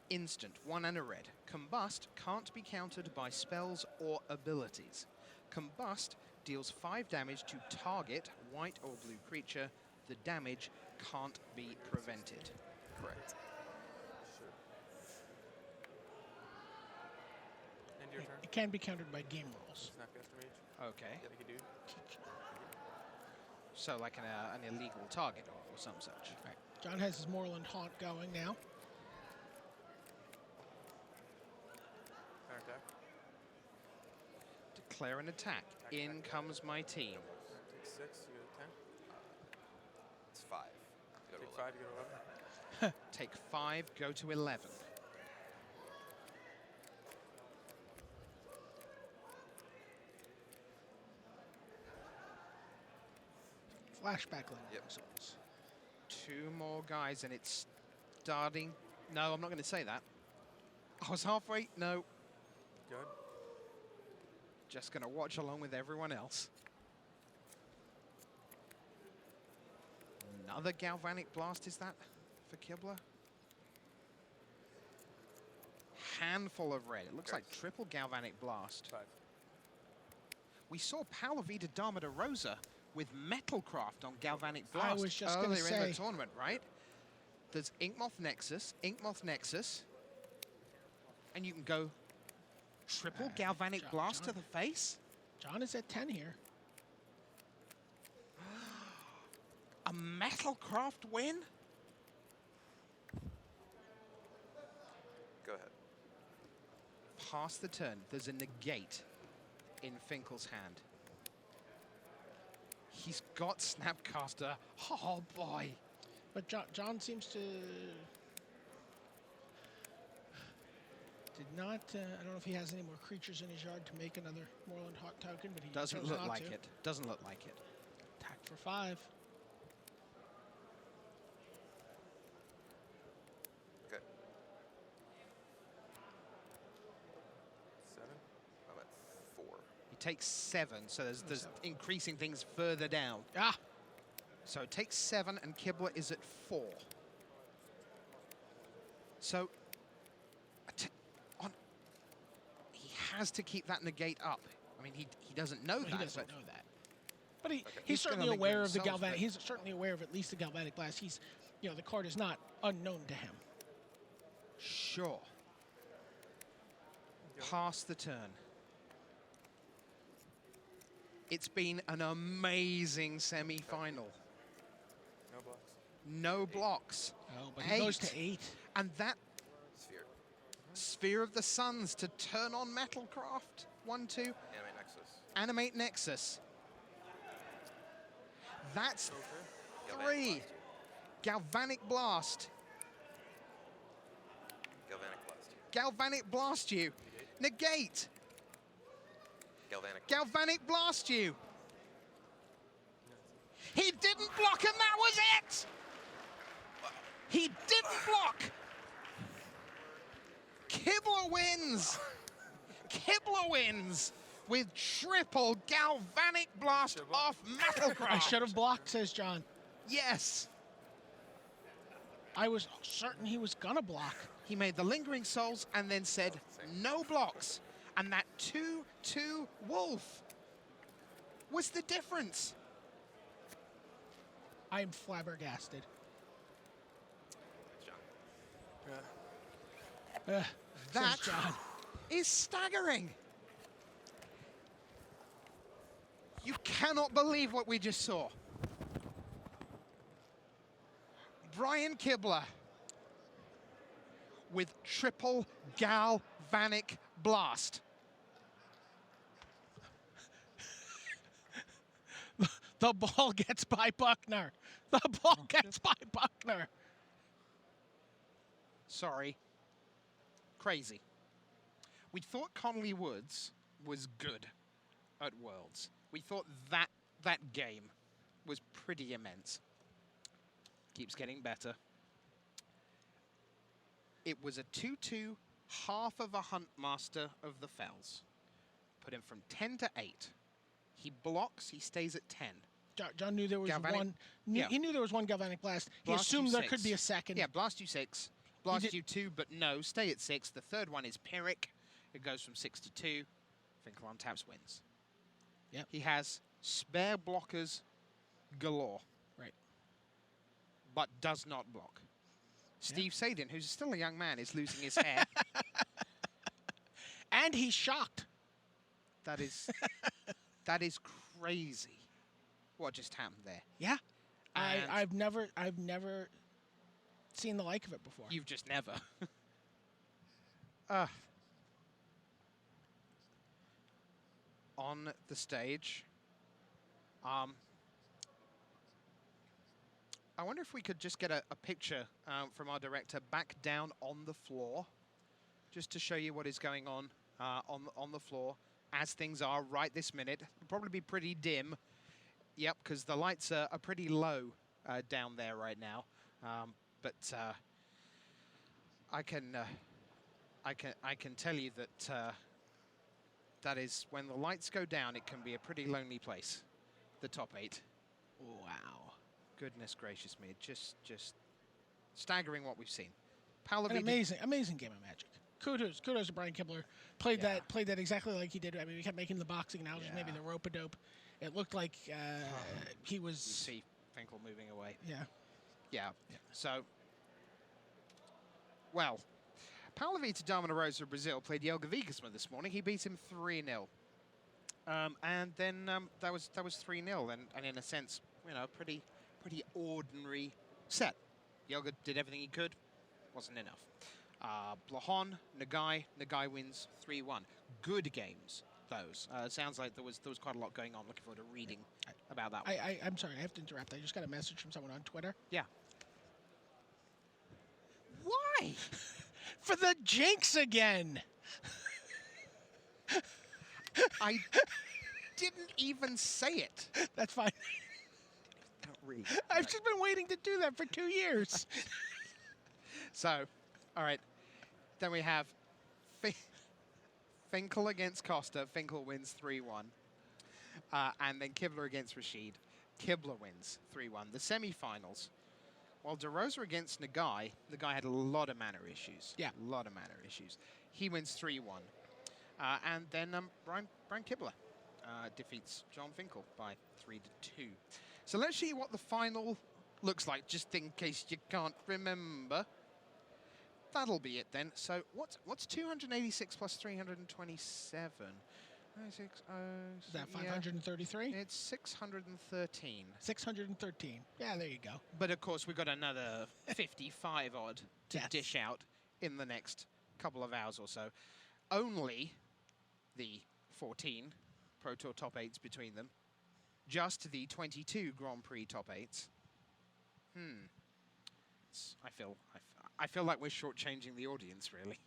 Instant, 1 and a red. Combust can't be countered by spells or abilities. Combust deals 5 damage to target white or blue creature. The damage can't be prevented.
Correct.
Sure. End your turn.
It can be countered by game rules.
Snapcaster Mage.
Okay.
Make a dude.
So like an illegal target or some such.
Right. John has his Moorland Haunt going now.
Counter attack.
Declare an attack. In comes my team.
Take 6, you go to 10.
It's 5. You go to
Take
11.
5, you go to 11.
Take 5, go to 11.
flashback lane
Yep.
results.
2 more guys, and it's starting. No, I'm not going to say that. I was halfway. No,
Good.
just going to watch along with everyone else. Another galvanic blast, is that for Kibler? Handful of red. It looks like triple galvanic blast.
5.
We saw Paulo Vitor Damo to Rosa with Metalcraft on galvanic
I
blast
was just gonna
earlier in the
say.
tournament, right? There's Inkmoth Nexus, and you can go triple galvanic blast to the face.
John is at 10 here.
A Metalcraft win?
Go ahead.
Pass the turn. There's a negate in Finkel's hand. He's got Snapcaster. Oh boy.
But John seems to... Did not... I don't know if he has any more creatures in his yard to make another Moreland Hawk token, but he
Doesn't
chose
look
not
like
to.
it. Doesn't look like it.
Attack for 5.
Okay.
7.
I'm at 4.
He takes 7, so there's increasing things further down.
Ah!
So it takes 7, and Kibler is at 4. So he has to keep that negate up. I mean, he doesn't know
Well,
that.
he doesn't
but
know that. But he's
He's gonna
certainly
linger
aware of the
himself,
galvanic.
but-
He's certainly aware of at least the galvanic blast. He's, the card is not unknown to him.
Sure. Pass the turn. It's been an amazing semi-final.
No blocks.
No blocks.
Oh, but he goes to 8.
And that
Sphere.
Sphere of the Suns to turn on Metalcraft. 1, 2.
Animate Nexus.
Animate Nexus. That's
Galvanic
3.
Blast.
Galvanic Blast.
Galvanic Blast.
Galvanic Blast you. Negate.
Galvanic.
Galvanic Blast you. He didn't block, and that was it! He didn't block! Kibler wins! Kibler wins with triple Galvanic Blast off Metalcraft.
I should have blocked, says John.
Yes.
I was certain he was gonna block.
He made the Lingering Souls and then said no blocks. And that 2/2 Wolf was the difference.
I am flabbergasted.
John.
Yeah.
That
Says John.
is staggering. You cannot believe what we just saw. Brian Kibler with triple Galvanic Blast.
The ball gets by Buckner. The ball gets by Buckner.
Sorry. Crazy. We thought Conley Woods was good at Worlds. We thought that game was pretty immense. Keeps getting better. It was a 2/2, half of a Huntmaster of the Fells. Put him from 10 to 8. He blocks, he stays at 10.
John knew there was
Galvanic-
one.
yeah.
He knew there was one galvanic blast. He
Blast
assumed
you
there
6.
could be a second.
Yeah, blast you 6. Blast
did-
you 2, but no, stay at 6. The third one is Pyrrhic. It goes from 6 to 2. Finkel on taps wins.
Yep.
He has spare blockers galore.
Right.
But does not block. Steve Sadin, who's still a young man, is losing his hair.
And he's shocked.
That is crazy. What just happened there?
Yeah.
And
I've never seen the like of it before.
You've just never. On the stage. I wonder if we could just get a picture from our director back down on the floor, just to show you what is going on the floor as things are right this minute. It'll probably be pretty dim. Yep, because the lights are pretty low down there right now. But I can tell you that that is when the lights go down, it can be a pretty lonely place. The top 8. Wow, goodness gracious me! Just staggering what we've seen. Paulo
An amazing game of Magic. Kudos to Brian Kibler. Played that exactly like he did. I mean, we kept making the boxing analogies, maybe the rope-a-dope. It looked like he was.
You see Finkel moving away.
Yeah.
So, well, Paulo Vitor, Damo, Rosa of Brazil played Jelga Vigasman this morning. He beat him 3-0. And then that was 3-0, and in a sense, pretty ordinary set. Jelga did everything he could, wasn't enough. Blahon, Nagai wins 3-1. Good games, those. Sounds like there was quite a lot going on. Looking forward to reading about that one.
I'm sorry, I have to interrupt. I just got a message from someone on Twitter.
Yeah. Why?
For the jinx again.
I didn't even say it.
That's fine.
Don't read.
I've just been waiting to do that for 2 years.
So, all right. Then we have Finkel against Costa. Finkel wins 3-1. And then Kibler against Rashid. Kibler wins 3-1. The semi-finals. While De Rosa against Nagai, Nagai had a lot of mana issues.
Yeah.
A lot of mana issues. He wins 3-1. And then Brian Kibler defeats John Finkel by 3-2. So let's see what the final looks like, just in case you can't remember. That'll be it then. So what's 286 plus 327? 96,
Is that 533?
It's 613.
613. Yeah, there you go.
But of course, we've got another 55 odd to
Yes.
dish out in the next couple of hours or so. Only the 14 Pro Tour top 8s between them. Just the 22 Grand Prix top 8s. I feel like we're shortchanging the audience, really.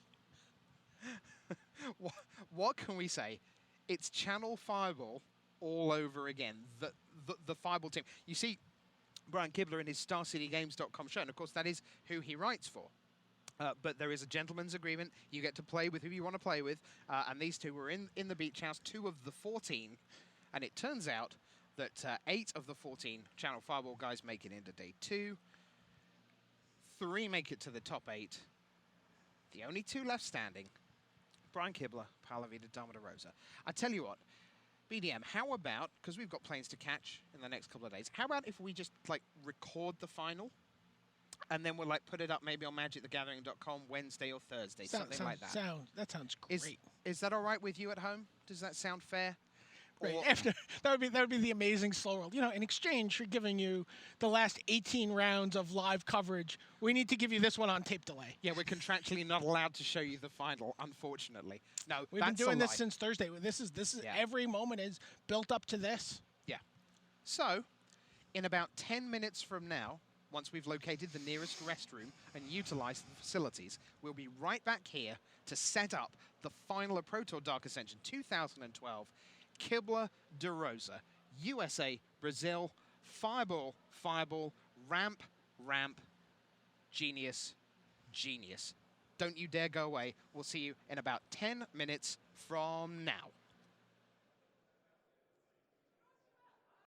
What can we say? It's Channel Fireball all over again. The Fireball team. You see Brian Kibler in his StarCityGames.com show, and of course that is who he writes for. But there is a gentleman's agreement. You get to play with who you want to play with. And these two were in the Beach House, 2 of the 14. And it turns out that 8 of the 14 Channel Fireball guys make it into day 2. 3 make it to the top 8. The only 2 left standing, Brian Kibler, Paulo Vitor, Damo, Rosa. I tell you what, BDM, how about, because we've got planes to catch in the next couple of days, how about if we just record the final and then we'll put it up maybe on magicthegathering.com Wednesday or Thursday, something like that.
That sounds great.
Is that all right with you at home? Does that sound fair?
Right. That would be the amazing slow roll. In exchange for giving you the last 18 rounds of live coverage, we need to give you this one on tape delay.
Yeah, we're contractually not allowed to show you the final, unfortunately. No,
We've been doing this since Thursday. This is every moment is built up to this.
Yeah. So, in about 10 minutes from now, once we've located the nearest restroom and utilized the facilities, we'll be right back here to set up the final of Pro Tour Dark Ascension 2012. Kibler, De Rosa, USA, Brazil, Fireball, Ramp, Genius. Don't you dare go away. We'll see you in about 10 minutes from now.